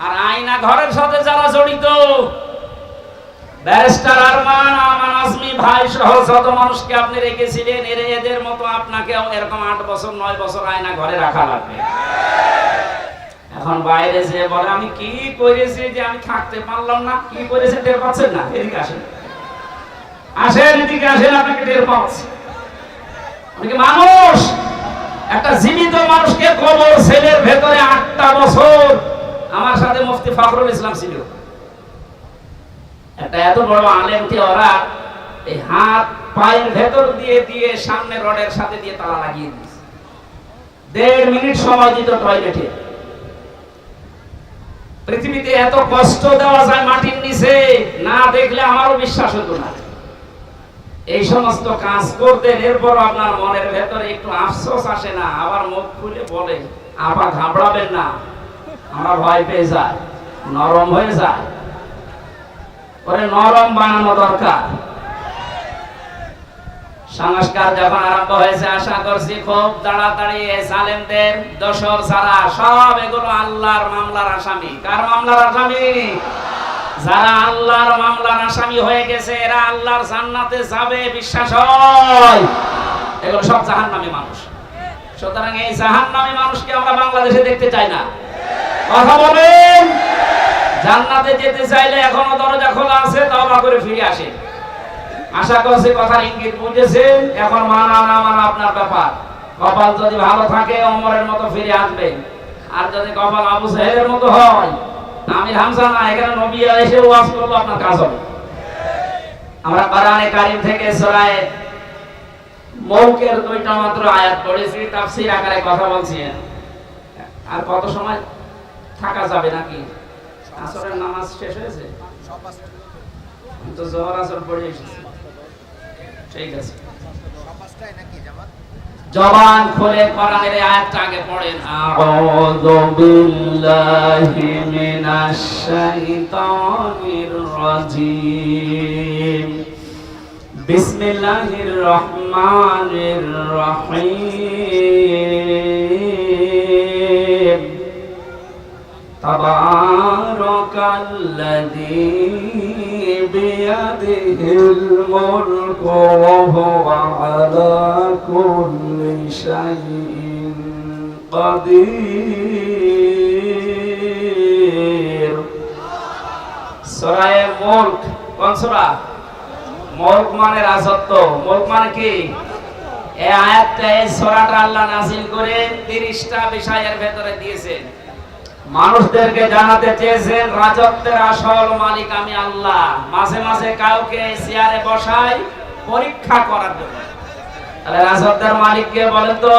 আর আয়না ঘরের সাথে যারা জড়িত, ব্যারিস্টার আরমান, আমান আজমি ভাই সহ যত মানুষকে আপনি রেখেছিলেন, এদের মতো আপনাকেও এরকম 8 বছর 9 বছর আয়না ঘরে রাখা লাগবে। এখন বাইরে যে বলে আমি কি করেছি যে আমি থাকতে পারলাম না, কি করেছে টের পাচ্ছেন না? এদিকে আসেন, আসেন, এদিকে আসেন, আপনাকে টের পাচ্ছি। অনেকে মানুষ, একটা জীবিত মানুষকে কবর সেলের ভেতরে 8টা বছর। আমার সাথে মুফতি ফখরুল ইসলাম ছিল, একটা এত বড় আলেমকে ওরা এই হাত পায়ের ভেতর দিয়ে দিয়ে সামনে রডের সাথে দিয়ে তালা লাগিয়ে দিয়েছে। 1.5 মিনিট সময় দিত টয়লেটে। পৃথিবীতে এত কষ্ট দেওয়া যায় মাটির নিচে, না দেখলে আমারও বিশ্বাস হতো না। এই সমস্ত কাজ করতেন, এরপর আপনার মনের ভেতরে একটু আফসোস আসে না? আবার মুখ খুলে বলে, আবার ঘাবড়াবেন না, আমরা ভয় পেয়ে যাই, নরম হয়ে যায়। ওরে নরম বানানো দরকার। সংস্কার যখন আরম্ভ হয়েছে, আশা করছি খুব তাড়াতাড়ি এই জালেমদের দোসর যারা সব, এগুলো আল্লাহর মামলার আসামি। কার মামলার আসামি? যারা আল্লাহর মামলার আসামি হয়ে গেছে, এরা আল্লাহর জান্নাতে যাবে বিশ্বাস হয়। এগুলো সব জাহান্নামী মানুষ। সুতরাং এই জাহান্নামী মানুষকে আমরা বাংলাদেশে দেখতে চাই না। কথা বলেন। জান্নাতে যেতে চাইলে এখনো দরজা খোলা আছে, তওবা করে ফিরে আসেন। আশা করছি কথার ইঙ্গিত বুঝেছেন। এখন মানা না মানা আপনার ব্যাপার। কপাল যদি ভালো থাকে ওমরের মতো ফিরে আসবেন, আর যদি কপাল আবু সাহেবের মতো হয়, আমির হামজা না, এখানে নবী এসে ওয়াজ করলো, আপনার কাজ হবে। আমরা কোরআনে কারীম থেকে সূরা মুলকের 2টা মাত্র আয়াত পড়েছি, তাফসীর আকারে কথা বলছি। আর কত সময় থাকা যাবে নাকি? আসরের নামাজ শেষ হয়েছে, তো জোহর আসর পড়ে এসেছে। ঠিক আছে, জবান খুলে কোরআনের আয়াতটা আগে পড়েন। আউযু বিল্লাহি মিনাশ শাইতানির রাজীম। বিসমিল্লাহির রহমানির রহিম। তাবারাকাল্লাযী বিয়াদিহিল মুলকু ওয়া হুয়া আলা কুল্লি শাইইন কাদির। সূরা মুলক কোন সূরা? মুলক মানে রাজত্ব। মুলক মানে কি? এই আয়াতটা, এই সূরাটা আল্লাহ নাযিল করে 30টা বিষয়ের ভেতরে দিয়েছেন। মানুষদেরকে জানাতে চেয়েছেন রাজত্বের আসল মালিক আমি আল্লাহ। মাঝে মাঝে কাউকে চেয়ারে বসাই পরীক্ষা করার জন্য। তাহলে রাজত্বের মালিক কে বলেন তো?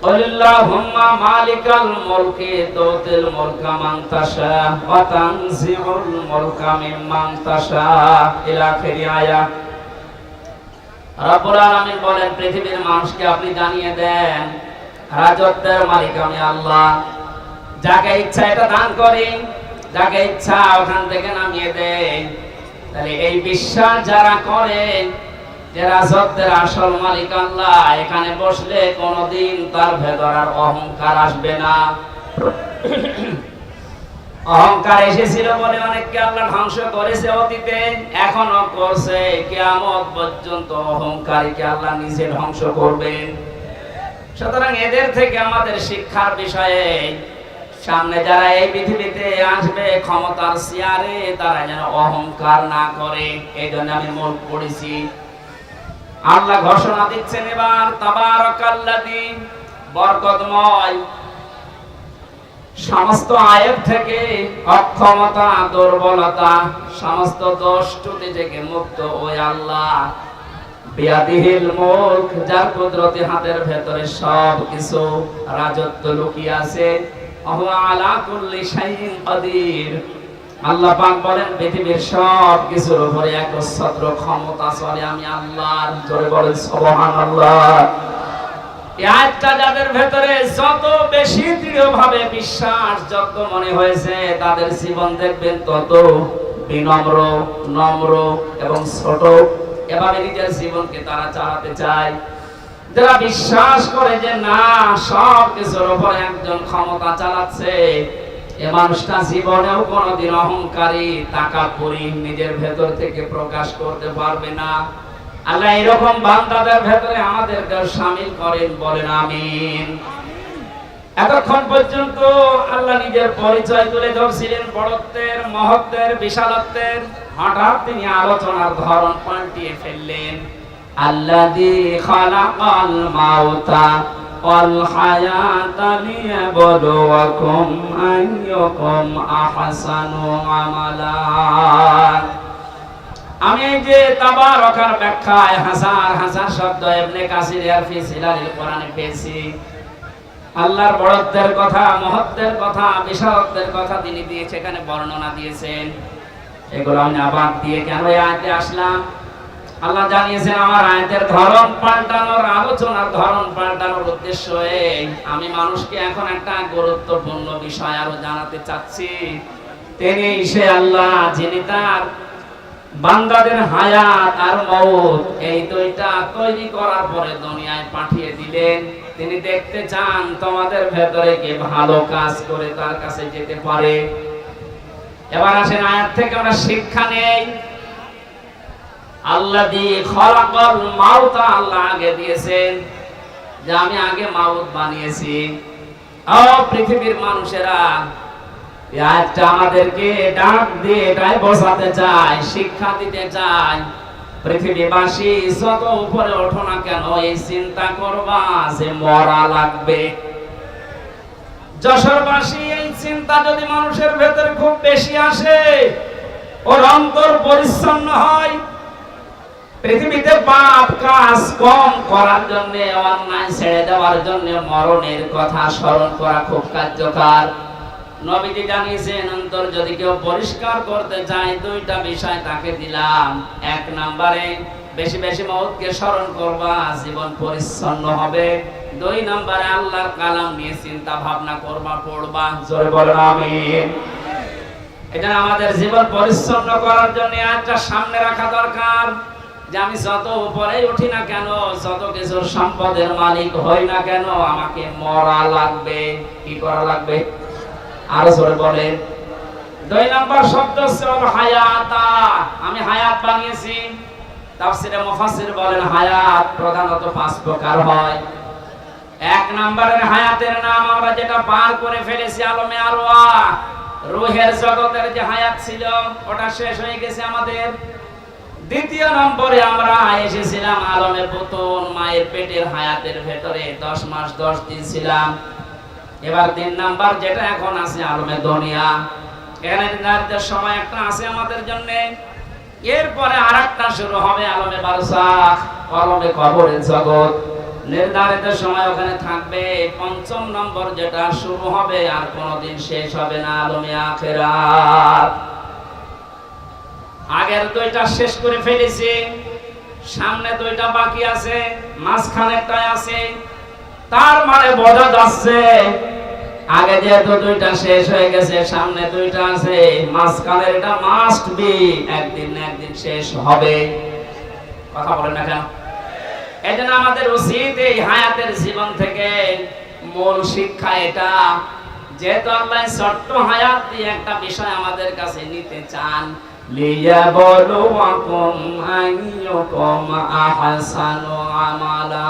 কুলিল্লাহুম্মা মালিকাল মুলকি তুতিল মুলকা মান তাশা ওয়া তানজিউল মুলকা মিম্মান তাশা ইলা আখির আয়াত। রব্বুল আলামিন বলেন, পৃথিবীর মানুষকে আপনি জানিয়ে দেন রাজত্বের মালিক আমি আল্লাহ। যাকে ইচ্ছা এটা দান করেন, যাকে ইচ্ছা ওখান থেকে নামিয়ে দেন। তাহলে এই বিশ্বাস যারা করেন যে রাজত্বের আসল মালিক আল্লাহ, এখানে বসলে কোনোদিন তার ভেতর আর অহংকার আসবে না। অহংকার এসেছিল বলে অনেককে আল্লাহ ধ্বংস করেছে অতীতে, এখনো করছে, কিয়ামত পর্যন্ত অহংকারীকে আল্লাহ নিজে ধ্বংস করবেন। সুতরাং এদের থেকে আমাদের শিক্ষার বিষয়ে, সামনে যারা এই পৃথিবীতে আসবে ক্ষমতার চেয়ারে, তারা যেন অহংকার না করে। এই জন্য আমি মুলক পড়েছি। আল্লাহ ঘোষণা দিচ্ছেন এবার, তাবারাকাল্লাযী, বরকতময়, সমস্ত আয়েব থেকে, অক্ষমতা, দুর্বলতা, সমস্ত দোষ ত্রুটি থেকে মুক্ত ওই আল্লাহ। বিয়াদিহিল মুলক, যার কুদরতি হাতের ভেতরে সব কিছু রাজত্ব লুকিয়ে আছে। ওয়া আলা কুল্লি শাইইন কাদির। আল্লাহ পাক বলেন পৃথিবীর সব কিছুর উপরে একচ্ছত্র ক্ষমতা চলে আমি আল্লাহর। জোরে বলেন সুবহানাল্লাহ। এই আয়াতটা যাদের ভেতরে যত বেশি দৃঢ়ভাবে বিশ্বাসযোগ্য মনে হয়েছে তাদের জীবন দেখবেন তত বিনম্র, নম্র এবং ছোট। এভাবে নিজের জীবনকে তারা চালাতে চায়। যারা বিশ্বাস করে যে না সব কিছুর উপর একজন ক্ষমতা চালাচ্ছে, এ মানুষটা জীবনেও কোনোদিন অহংকারী, তাকাব্বুরি নিজের ভেতর থেকে প্রকাশ করতে পারবে না। আল্লাহ এরকম বান্দাদের ভেতরে আমাদেরকে শামিল করেন, বলেন আমিন। এতক্ষণ পর্যন্ত আল্লাহ নিজের পরিচয় তুলে ধরছিলেন বড়ত্বের, মহত্বের, বিশালত্বের। হঠাৎ তিনি আলোচনার ধরন পাল্টিয়ে ফেললেন। আল্লাযী খালাকাল মাউতা ওয়াল হায়াতা লিয়াবলুয়াকুম আইয়ুকুম আহসানু আমালা। আমি এই যে তাবারাকার ব্যাখ্যায় হাজার হাজার শব্দ ইবনে কাসির ফি সিলালিল কোরআনে পেয়েছি। আল্লাহর বড়ত্বের কথা, মহত্বের কথা, বিশালত্বের কথা তিনি দিয়ে সেখানে বর্ণনা দিয়েছেন। এগুলো আমি আবার দিয়ে কেন এই আয়াতে আসলাম? আল্লাহ জানিয়েছেন আমার আয়াতের ধরন পাল্টানোর, আলোচনার ধরন পাল্টানোর উদ্দেশ্য এই, আমি মানুষকে এখন একটা গুরুত্বপূর্ণ বিষয় আরো জানাতে চাচ্ছি। তিনি সে আল্লাহ যিনি তার বান্দাদের হায়াত আর মওত এই দুইটা তৈরি করার পরে দুনিয়ায় পাঠিয়ে দিলেন। তিনি দেখতে চান তোমাদের ভেতরে কে ভালো কাজ করে তার কাছে যেতে পারে। এবার আসেন আয়াত থেকে আমরা শিক্ষা নেই। আল্লাযী খালাকাল মাউতা, আল্লাহ আগে দিয়েছেন যে আমি আগে মাউত বানিয়েছি। ও পৃথিবীর মানুষেরা, এই আয়াতটা আমাদেরকে ডাক দিয়ে এটাই বোঝাতে চায়, শিক্ষা দিতে চায়। পৃথিবীবাসী যত উপরে ওঠো না কেন এই চিন্তা করবা যে মরা লাগবে। যশোরবাসী এই চিন্তা যদি মানুষের ভেতরে খুব বেশি আসে, ওর অন্তর পরিচ্ছন্ন হয়। পৃথিবীতে পাপ কাজ কম করার জন্য, অন্যায় ছেড়ে দেওয়ার জন্য মরণের কথা স্মরণ করা খুব কার্যকর। নবীজি জানিয়েছেন অন্তর যদি কেউ পরিষ্কার করতে চায় দুইটা বিষয় তাকে দিলাম। এক নম্বরে বেশি বেশি মওতকে স্মরণ করবা, জীবন পরিচ্ছন্ন হবে। দুই নম্বরে আল্লাহর কালাম নিয়ে চিন্তা ভাবনা করবা, পড়বা। জোরে বলেন আমিন। এটা আমাদের জীবন পরিচ্ছন্ন করার জন্য একটা সামনে রাখা দরকার যে আমি যত উপরেই উঠি না কেন, যত কিছুর সম্পদের মালিক হই না কেন, আমাকে মরা লাগবে। কি করা লাগবে? আরো জোরে বলেন। দুই নম্বর শব্দ হলো হায়াতা, আমি হায়াত বানিয়েছি। তাফসীরে মুফাসসির বলেন হায়াত প্রধানত 5 প্রকার হয়। এক নম্বরের হায়াতের নাম আমরা যেটা পার করে ফেলেছি আলমে আরওয়াহ, রূহের জগতের যে হায়াত ছিল ওটা শেষ হয়ে গেছে আমাদের। দ্বিতীয় নম্বরে আমরা এসেছিলাম আলমে পুতুন, মায়ের পেটের হায়াতের ভেতরে 10 মাস 10 দিন ছিলাম। এবার 3 নাম্বার যেটা এখন আছে আলমে দুনিয়া, এখানে নির্ধারিত সময় একটা আছে আমাদের জন্য। এরপরে আরেকটা শুরু হবে আলমে বারজাখ, আলমে কবরের জগৎ। নির্ধারিত সময় ওখানে থাকবে। 5ম নম্বর যেটা শুরু হবে আর কোনোদিন শেষ হবে না, আলমে আখিরাত। আগের দুইটা শেষ করে ফেলেছি, সামনে দুইটা বাকি আছে, মাঝখানেরটা আছে। তার মানে বোঝা যাচ্ছে আগে যেহেতু দুইটা শেষ হয়ে গেছে, সামনে দুইটা আছে, মাঝখানের এটা মাস্ট বি একদিন না একদিন শেষ হবে। কথা বলেন না কেন? এজন্য আমাদের উচিত এই হায়াতের জীবন থেকে মূল শিক্ষা এটা, যেহেতু আল্লাহ ছোট্ট হায়াত দিয়ে একটা বিষয় আমাদের কাছে নিতে চান, লিয়াবলুয়াকুম আইয়ুকুম আহসানু আমালা।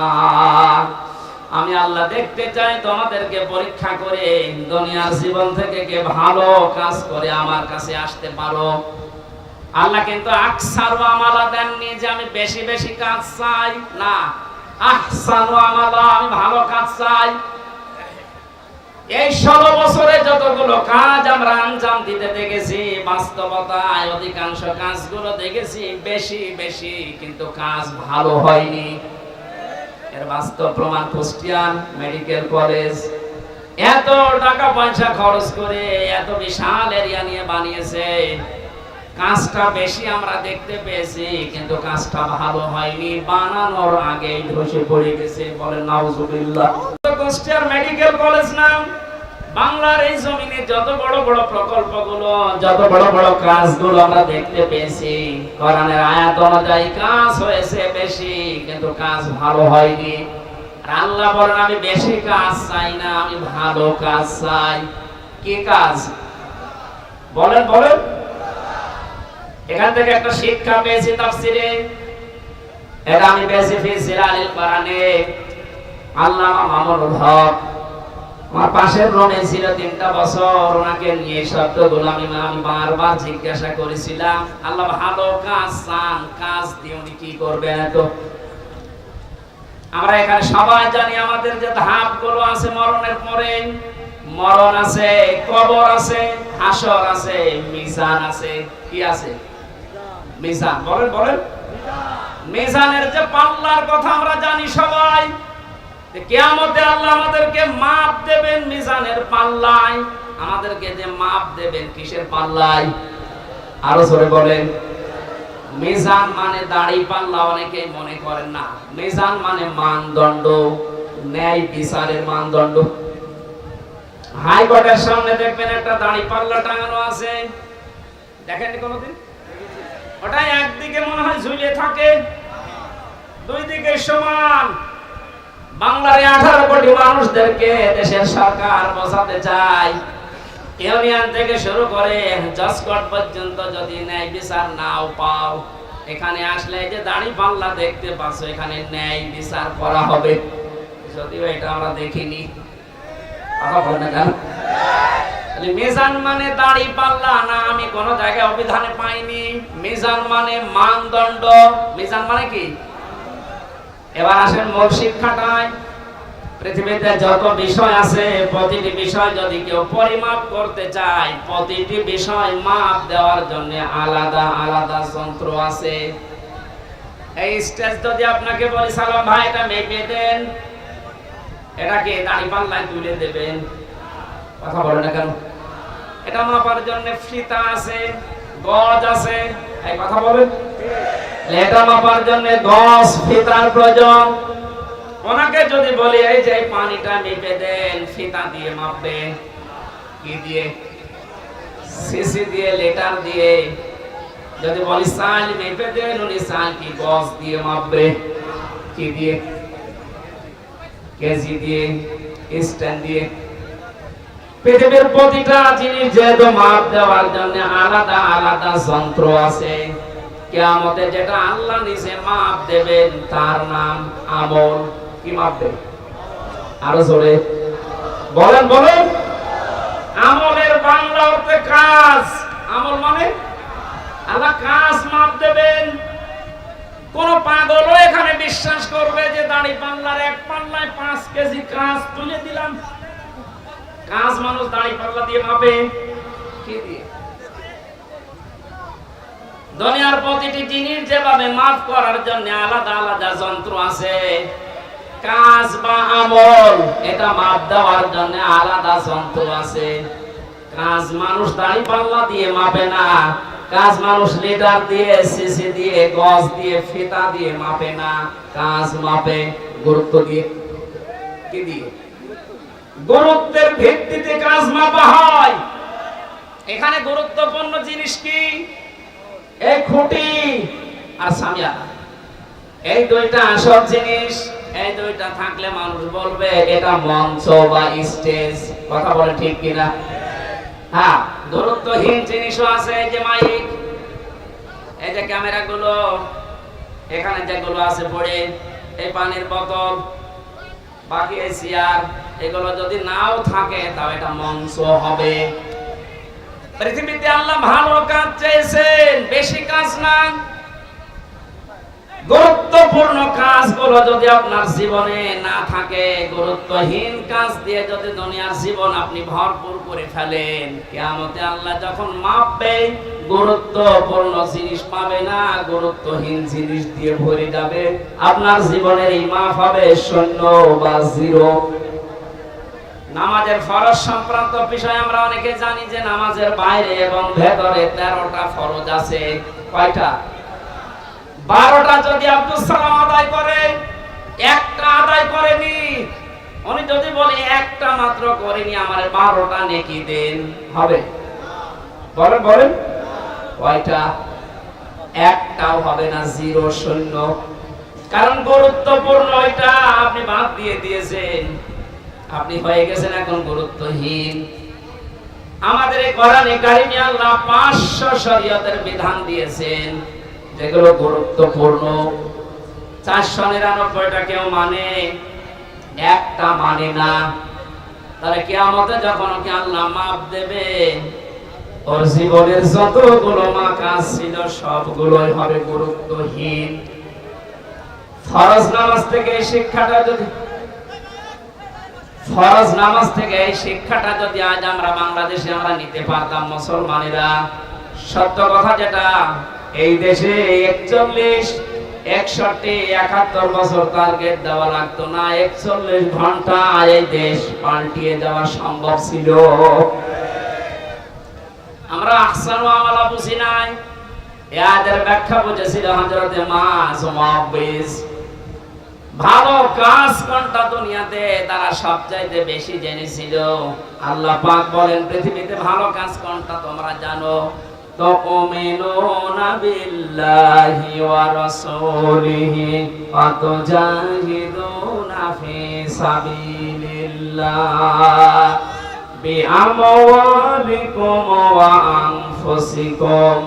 আমি আল্লাহ দেখতে চাই তোমাদেরকে পরীক্ষা করে দুনিয়ার জীবন থেকে কে ভালো কাজ করে আমার কাছে আসতে পারো। আল্লাহ কিন্তু আকসারু আমালা দেননি যে আমি বেশি বেশি কাজ চাই, না, আহসানু আমালা, আমি ভালো কাজ চাই। এই 16 বছরে যতগুলো কাজ আমরা আঞ্জাম দিতে দেখেছি, বাস্তবতায় অধিকাংশ কাজগুলো দেখেছি বেশি বেশি, কিন্তু কাজ ভালো হয়নি। এর বাস্তব প্রমাণ কুষ্টিয়া মেডিকেল কলেজ। এত টাকা পয়সা খরচ করে এত বিশাল এরিয়া নিয়ে বানিয়েছে, কাজটা বেশি আমরা দেখতে পেয়েছি, কিন্তু কাজটা ভালো হয়নি, বানানোর আগেই ধসে পড়ে গেছে। বলে নাউজুবিল্লাহ। কুষ্টিয়ার মেডিকেল কলেজ নাম, বাংলার এই জমিনে যত বড় বড় প্রকল্পগুলো, যত বড় বড় কাজগুলো আমরা দেখতে পেয়েছি, কোরআনের আয়াত অনুযায়ী কাজ হয়েছে বেশি, কিন্তু কাজ ভালো হয়নি। আর আল্লাহ বলেন আমি বেশি কাজ চাই না, আমি ভালো কাজ চাই। কি কাজ বলেন বলেন। এখান থেকে একটা শিক্ষা পেয়েছি তাফসীরে, এটা আমি পেয়েছি ফি সিলালিল কোরআনে। আল্লামা মামুনুল হক আমার পাশের রুমে ছিল 3টা বছর, ওনাকে নিয়ে শব্দগুলো আমি বারবার জিজ্ঞাসা করেছিলাম। আল্লাহ ভালো কাজ চান, কাজ দিয়ে উনি কি করবেন? তো আমরা এখানে সবাই জানি আমাদের যে ধাপগুলো আছে, মরণের পরে মরণ আছে, কবর আছে, হাসর আছে, মিজান আছে। কি আছে? মিজান। বলেন বলেন। মিজানের যে পাল্লার কথা আমরা জানি সবাই, কিয়ামতে আল্লাহ আমাদেরকে মাপ দেবেন মিজানের পাল্লায়। আমাদেরকে যে মাপ দেবেন কিসের পাল্লায়? আরো জোরে বলেন। মিজান মানে দাড়ি পাল্লা অনেকেই মনে করেন না, মিজান মানে মানদণ্ড, ন্যায় বিচারের মানদণ্ড। হাইকোর্টের সামনে দেখবেন একটা দাড়ি পাল্লা টাঙানো আছে, দেখেননি কোনোদিন? ওটা একদিকে মনে হয় ঝুলিয়ে থাকে, দুই দিকে সমান। বাংলার 18 কোটি মানুষদেরকে দেশের সরকার বোঝাতে চায়, ইউনিয়ন থেকে শুরু করে জজ কোর্ট পর্যন্ত যদি ন্যায় বিচার নাও পাও, এখানে আসলে যে দাড়ি পাল্লা দেখতে পাচ্ছ, এখানে ন্যায় বিচার করা হবে। যদিও এটা আমরা দেখিনি। কথা বলেন না কেন? মিজান মানে দাড়ি পাল্লা না, আমি কোন জায়গায় অভিধানে পাইনি। মিজান মানে মানদণ্ড। মিজান মানে কি? এবার আসেন মূল শিক্ষাটায়। পৃথিবীতে যত বিষয় আছে, প্রতিটি বিষয় যদি কেউ পরিমাপ করতে চায়, প্রতিটি বিষয় মাপ দেওয়ার জন্য আলাদা আলাদা যন্ত্র আছে। এই স্টেজ যদি আপনাকে বলি সালাম ভাই এটা মেপে দেন, এটাকে দাড়ি পাল্লায় তুলে দেবেন। কথা বলে না কেন? এটা মাপার জন্য ফিতা আছে, গজ আছে। এই কথা বলেন। এটা মাপার জন্য গজ, ফিতার প্রয়োজন। ওনাকে যদি বলি এই যে পানিটা মেপে দেন, ফিতা দিয়ে মাপবে। কি দিয়ে? সিসি দিয়ে, লিটার দিয়ে। যদি বলি সাল মেপে দেন, উনি সাল কি গজ দিয়ে মাপবে। কি দিয়ে? কেজি দিয়ে, স্ট্যান্ড দিয়ে। পৃথিবীর প্রতিটা জিনিস যেহেতু মাপ দেওয়ার জন্য আলাদা আলাদা যন্ত্র আছে, কিয়ামতে যেটা আল্লাহ নিজে মাপ দেবেন তার নাম আমল। কি মাপ দেবে? আরো জোরে বলেন বলেন। আমলের বাংলা অর্থে কাজ। আমল মানে আল্লাহ কাজ মাপ দেবেন। কোন পাগলও এখানে বিশ্বাস করবে যে দাড়ি পাল্লার এক পাল্লায় 5 কেজি কাজ তুলে দিলাম? কাজ মানুষ দাড়ি পাল্লা দিয়ে মাপে। কি দিয়ে? দুনিয়ার প্রতিটি জিনিস যেভাবে মাপ করার জন্য আলাদা আলাদা যন্ত্র আছে, কাজ বা আমল এটা মাপ দেওয়ার জন্য আলাদা যন্ত্র আছে। কাজ মানুষ দাড়ি পাল্লা দিয়ে মাপে না, কাজ মানুষ লিটার দিয়ে, সিসি দিয়ে, গজ দিয়ে, ফিতা দিয়ে মাপে না। কাজ মাপে গুরুত্ব দিয়ে। কি দিয়ে? গুরুত্বের ভিত্তিতে কাজ মাপা হয়। এখানে গুরুত্বপূর্ণ জিনিস কি? এই খুঁটি আর সামিয়ানা, এই দুইটা আসল জিনিস। এই দুইটা থাকলে মানুষ বলবে এটা মঞ্চ বা স্টেজ। কথা বলে ঠিক কিনা? হ্যাঁ, গুরুত্বহীন জিনিসও আছে। এই যে মাইক, এই যে ক্যামেরা গুলো, এখানে যেগুলো আছে পড়ে, এই পানির বোতল, বাকি এই চেয়ার, এগুলো যদি নাও থাকে তাও এটা মঞ্চ হবে। পৃথিবীতে আল্লাহ ভালো কাজ চেয়েছেন, বেশি কাজ না। গুরুত্বপূর্ণ কাজগুলো যদি আপনার জীবনে না থাকে, গুরুত্বহীন কাজ দিয়ে যদি দুনিয়ার জীবন আপনি ভরপুর করে ফেলেন, কিয়ামতে আল্লাহ যখন মাপবে গুরুত্বপূর্ণ জিনিস পাবে না, গুরুত্বহীন জিনিস দিয়ে ভরে যাবে। আপনার জীবনের এই মাপ হবে শূন্য বা জিরো। নামাজের ফরজ সংক্রান্ত বিষয় আমরা অনেকে জানি যে নামাজের বাইরে এবং ভেতরে 13টা ফরজ আছে। কয়টা? 12টা যদি আব্দুল সালাম আদায় করে, একটা আদায় করেনি, উনি যদি বলে একটা মাত্র করেনি, আমার 12টা নেকি দেন, হবে? বলেন বলেন, কয়টা? একটাও হবে না, 0 শূন্য। কারণ গুরুত্বপূর্ণ এটা আপনি বাদ দিয়ে দিয়েছেন, আপনি হয়ে গেছেন এখন গুরুত্বহীন। আমাদের এই কোরআনে কারিমে আল্লাহ 500 শরীয়তের বিধান দিয়েছেন যেগুলো গুরুত্বপূর্ণ। 499টা কেউ মানে, একটা মানে না। তাহলে কিয়ামতে যখন ওকে আল্লাহ মাপ দেবে, ওর জীবনের যতগুলো কাজ ছিল সবগুলোই হবে গুরুত্বহীন। ফরজ নামাজ থেকে এই শিক্ষাটা যদি আজ আমরা বাংলাদেশে আমরা নিতে পারতাম মুসলমানেরা, সত্য কথা যেটা, এই দেশে 41, 61, 71 বছর টার্গেট দেওয়া লাগতো না, 41 ঘন্টা এই দেশ পাল্টিয়ে যাওয়া সম্ভব ছিল। আমরা আহসান আমলা বুঝি নাই, এদের ব্যাখ্যা বুঝেছিল হযরতে মুআবিজ। ভালো কাজ কোনটা দুনিয়াতে তারা সবচাইতে বেশি জেনেছিল। আল্লাহ পাক বলেন পৃথিবীতে ভালো কাজ কোনটা তোমরা জানো? তুমিনুনা বিল্লাহি ওয়া রাসূলিহি ওয়া তুজাহিদুনা ফি সাবিলিল্লাহ বিআমওয়ালিকুম ওয়া আনফুসিকুম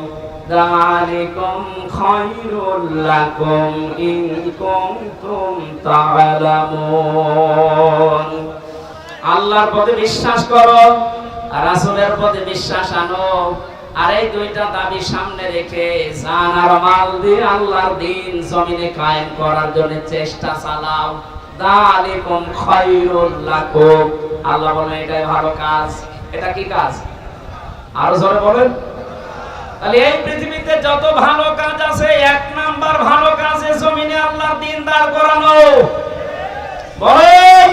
যালিকুম খায়রুল লাকুম ইন কুনতুম তা'লামুন। আল্লাহর প্রতি বিশ্বাস করো, রাসূলের প্রতি বিশ্বাস আনো, আর এই দুইটা দাবি সামনে রেখে জান আর মাল দিয়ে আল্লাহর দ্বীন জমিনে কায়েম করার জন্য চেষ্টা চালাও। যালিকুম খায়রুল লাকুম। আল্লাহ বলেন এটাই ভালো কাজ। এটা কি কাজ? আরো জোরে বলেন। তাহলে এই পৃথিবীতে যত ভালো কাজ আছে, 1 নাম্বার ভালো কাজ জমিনে আল্লাহর দ্বীন দাঁড় করানো। বলেন,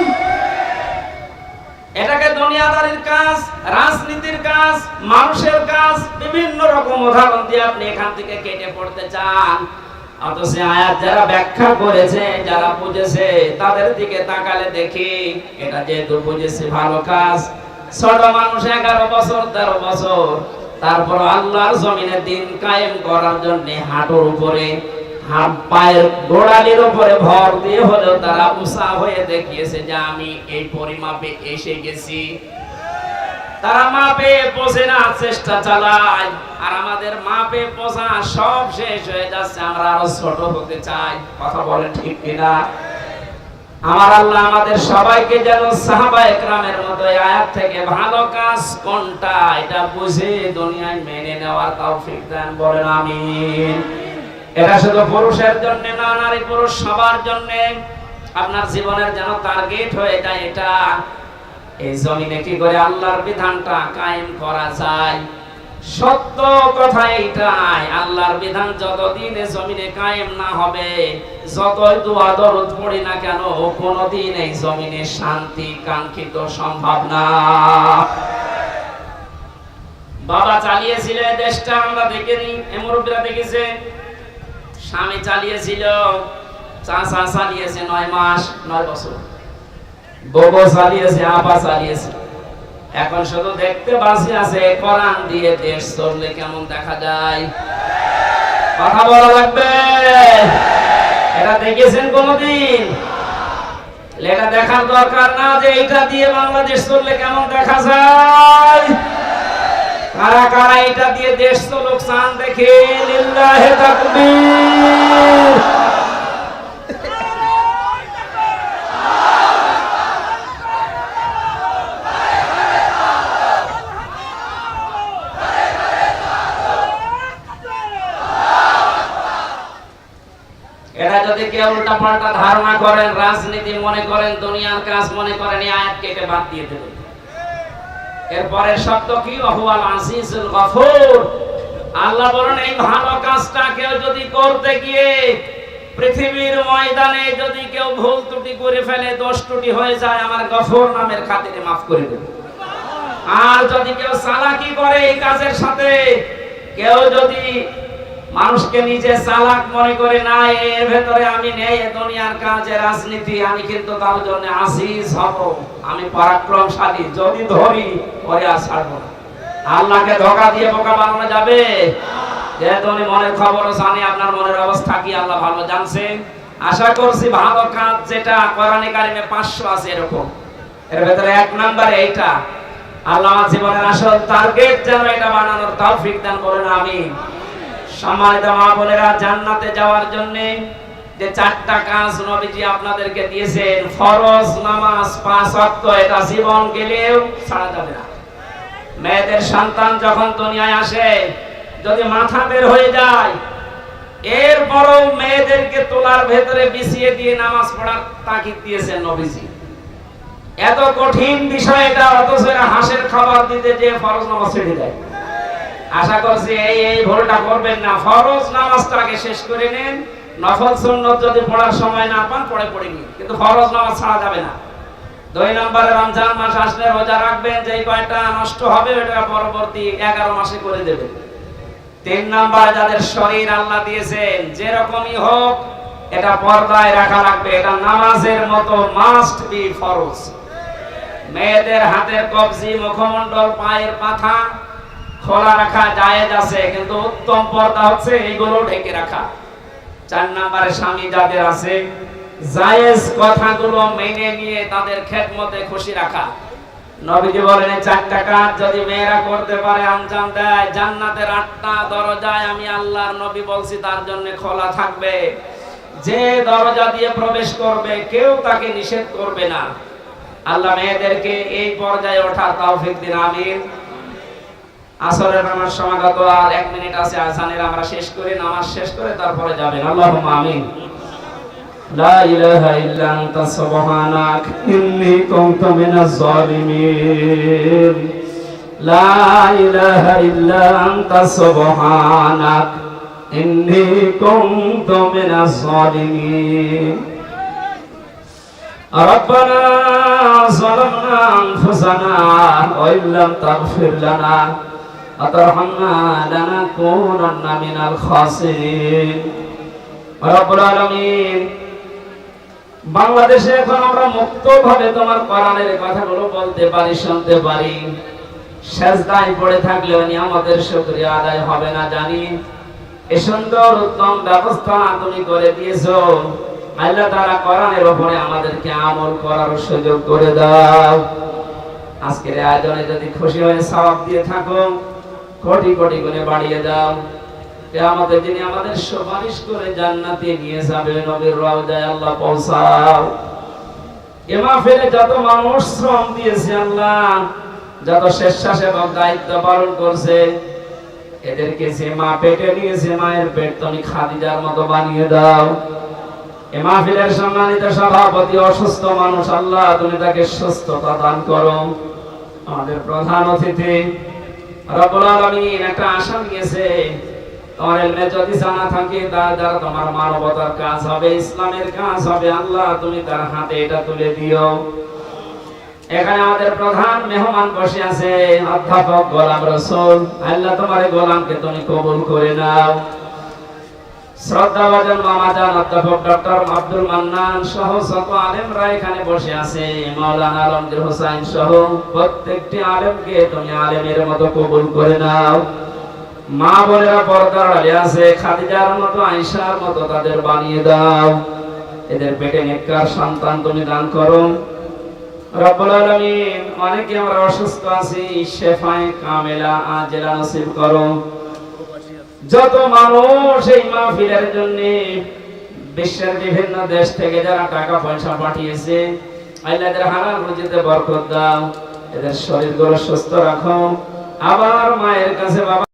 এটাকে দুনিয়াদারির কাজ, রাজনীতির কাজ, মানুষের কাজ, বিভিন্ন রকম উদাহরণ দিয়ে আপনি এখান থেকে কেটে পড়তে চান। অথচ আয়াত যারা ব্যাখ্যা করেছে, যারা বুঝেছে, তাদের দিকে তাকালে দেখি এটা যেহেতু বুঝেছে ভালো কাজ, ছোট মানুষ 11 বছর 13 বছর, তারপর আল্লাহর জমিনে দ্বীন কায়েম করার জন্য হাঁটুর উপরে, হাত পায়ের গোড়ালির উপরে ভর দিয়ে হলেও তারা উঁচা হয়ে দেখিয়েছে যে আমি এই পরিমাপে এসে গেছি। তারা মাপে পৌঁছে না চেষ্টা চালায়, আর আমাদের মাপে পৌঁছা সব শেষ হয়ে যাচ্ছে, আমরা আরো ছোট হতে চাই। কথা বলেন ঠিক কিনা? আমার আল্লাহ আমাদের সবাইকে যেন সাহাবায়ে কেরামের মতো আয়াত থেকে ভালো কাজ কোনটা এটা বুঝে দুনিয়ায় মেনে নেওয়ার তৌফিক দান। বলেন আমিন। এটা শুধু পুরুষের জন্য না, নারী পুরুষ সবার জন্য। আপনার জীবনের যেন টার্গেট হয়ে যায় এটা, এই জমিনে কি করে আল্লাহর বিধানটা কায়েম করা যায়। সত্য কথা এইটাই, আল্লাহর বিধান যতদিন এই জমিনে কায়েম না হবে, যতই দোয়া দরুদ পড়ি না কেন, কোনদিন এই জমিনে শান্তি কাঙ্ক্ষিত সম্ভব না। বাবা চালিয়েছিল দেশটা, আমরা দেখিনি, মুরব্বিরা দেখেছে। স্বামী চালিয়েছিল, চাচা চালিয়েছে 9 মাস 9 বছর, বউ চালিয়েছে, আপা চালিয়েছে। এখন শুধু দেখতে বাঁচি আছে, কোরআন দিয়ে দেশ চললে কেমন দেখা যায়। কথা বলা লাগবে। এটা দেখেছেন কোনদিন? এটা দেখার দরকার না যে এটা দিয়ে বাংলাদেশ চললে কেমন দেখা যায়। কারা কারা এটা দিয়ে দেশ চলুক চান দেখে? লিল্লাহি তাকবীর। এটা যদি কেউ উল্টা পাল্টা ধারণা করেন, রাজনীতি মনে করেন, দুনিয়ার কাজ মনে করেন, এই আয়াত কেটে বাদ দিয়ে দেবেন। এরপরে শব্দ কি? ওয়াহুয়াল আজিজুল গফুর। আল্লাহ বলেন এই ভালো কাজটা কেউ যদি করতে গিয়ে পৃথিবীর ময়দানে যদি কেউ ভুল ত্রুটি করে ফেলে, দোষ ত্রুটি হয়ে যায়, আমার গফর নামের খাতিরে মাফ করে দেবে। আর যদি কেউ চালাকি করে এই কাজের সাথে, কেউ যদি মানুষকে নিজে চালাক মনে করে, না এর ভেতরে আমি নেই, এ দুনিয়ার কাজে রাজনীতি, আমি কিন্তু তার জন্য আজিজ হব, আমি পরাক্রমশালী, যদি ধরি পরে আর ছাড়বো না। আল্লাহকে ধোঁকা দিয়ে বোকা বানানো যাবে? যেহেতু উনি মনের খবরও জানি, আপনার মনের অবস্থা কি আল্লাহ ভালো জানছেন। আশা করছি ভালো কাজ যেটা কোরআনে কারিমে 500 আছে এরকম, এর ভেতরে 1 নম্বরে এইটা। আল্লাহ আমার জীবনের আসল টার্গেট যেন এটা বানানোর তৌফিক দান করেন, আমিন। সম্মানিত মা বোনেরা, জান্নাতে যাওয়ার জন্য যে 4টা কাজ নবীজি আপনাদেরকে দিয়েছেন, ফরজ নামাজ 5 ওয়াক্ত, এটা জীবন গেলেও ছাড়া যাবে না। মেয়েদের সন্তান যখন দুনিয়ায় আসে, যদি মাথা বের হয়ে যায়, এরপরও মেয়েদেরকে তোলার ভেতরে বিছিয়ে দিয়ে নামাজ পড়ার তাকিদ দিয়েছেন নবীজি। এত কঠিন বিষয় এটা, অথচ এরা হাঁসের খাবার দিতে যে ফরজ নামাজ ছেড়ে দেয়। আশা করছি এই ভুলটা করবেন না। ফরজ নামাজটাকে শেষ করে নেন, নফল সুন্নত যদি পড়ার সময় না পান পড়ে নিন, কিন্তু ফরজ নামাজ ছাড়া যাবে না। 2 নম্বরে রমজান মাস আসলে রোজা রাখবেন, যেই কয়টা নষ্ট হবে ওটা পরবর্তী 11 মাসে করে দেবেন। 3 নম্বরে যাদের শরীর আল্লাহ দিয়েছেন, যেরকমই হোক এটা পর্দায় রাখা লাগবে, এটা নামাজের মতো মাস্ট বি ফরজ। মেয়েদের হাতের কবজি, মুখমণ্ডল, পায়ের পাতা খোলা রাখা জায়েজ আছে, কিন্তু উত্তম পর্দা হচ্ছে এইগুলো ঢেকে রাখা। 4 নম্বরে স্বামী যাদের আছে, জায়েজ কথাগুলো মেনে নিয়ে তাদের খেদমতে খুশি রাখা। নবীজি বলেন, 4টা কাজ যদি মেয়েরা করতে পারে, আঞ্জাম দেয়, জান্নাতের 8টা দরজায় আমি আল্লাহর নবী বলছি তার জন্য খোলা থাকবে। যে দরজা দিয়ে প্রবেশ করবে কেউ তাকে নিষেধ করবে না। আল্লাহ মেয়েদেরকে এই পর্যায়ে ওঠার তৌফিক দিন, আমিন। আসরের নামাজ সমাগত, আর 1 মিনিট আছে আযানের, আমরা শেষ করি, নামাজ শেষ করে তারপরে যাবেন। আল্লাহুম্মা আমিন। লা ইলাহা ইল্লা আনতা সুবহানাক ইন্নী কুনতু মিনাজ জালিমিন। লা ইলাহা ইল্লা আনতা সুবহানাক ইন্নী কুনতু মিনাজ জালিমিন। ربنا ظلمنا أنفسنا وإن لم تغفر لنا وترحمنا لنكونن من الخاسرين। رب العالمين, বাংলাদেশে এখন আমরা মুক্তভাবে তোমার কোরআনের কথাগুলো বলতে পারি, শুনতে পারি। সেজদায় পড়ে থাকলেও নিয়ামতের শুকরিয়া আদায় হবে না জানি। এই সুন্দর উত্তম ব্যবস্থা তুমি করে দিয়েছো। আল্লাহ তাআলা কোরআনের উপরে আমাদেরকে আমল করার সুযোগ করে দাও। আজকের আয়োজনে যদি খুশি হয়ে সওয়াব দিয়ে থাকো, কোটি কোটি গুণে বাড়িয়ে দাও। কিয়ামতের দিনে আমাদের সুপারিশ করে জান্নাতে নিয়ে যাবে, নবীর রওজায় আল্লাহ পৌঁছাও। এ মাহফিলে যত মানুষ শ্রম দিয়েছে আল্লাহ, যত স্বেচ্ছাসেবক দায়িত্ব পালন করছে, এদেরকে যে মা পেটে নিয়েছে, মায়ের পেট তুমি খাদিজার মতো বানিয়ে দাও। এ মাহফিলের সম্মানিত সভাপতি অসুস্থ মানুষ, আল্লাহ তুমি তাকে সুস্থতা দান করো। আমাদের প্রধান অতিথি রব্বুল আলামিন একটা আশা নিয়েছে, তোমার ইলমে যদি জানা থাকে তার দ্বারা তোমার মানবতার কাজ হবে, ইসলামের কাজ হবে। আল্লাহ তুমি তার হাতে এটা তুলে দিও। এখানে আমাদের প্রধান মেহমান বসে আছে অধ্যাপক গোলাম রসুল, আল্লাহ তোমার গোলামকে তুমি কবুল করে নাও। শ্রদ্ধাভাজন মামাজান অধ্যাপক ডক্টর আব্দুল মান্নান সহ শত আলেমরা এখানে বসে আছে, মাওলানা আলমগীর হোসেন সহ প্রত্যেকটি আলেমকে তুমি আলেমের মতো কবুল করে নাও। মা বোনেরা পর্দার আড়ালে আছে, খাদিজার মতো, আয়েশার মতো তাদের বানিয়ে দাও। এদের পেটে নেককার সন্তান তুমি দান করো। রব্বুল আলামিন, অনেকে আমরা অসুস্থ আছি, শেফায়ে কামেলা আজেলা নসিব করো। যত মানুষ এই মাহফিলের জন্য বিশ্বের বিভিন্ন দেশ থেকে যারা টাকা পয়সা পাঠিয়েছে, আল্লাহ এদের হালাল রুজিতে বরকত দাও, এদের শরীরগুলো সুস্থ রাখো। আবার মায়ের কাছে বাবা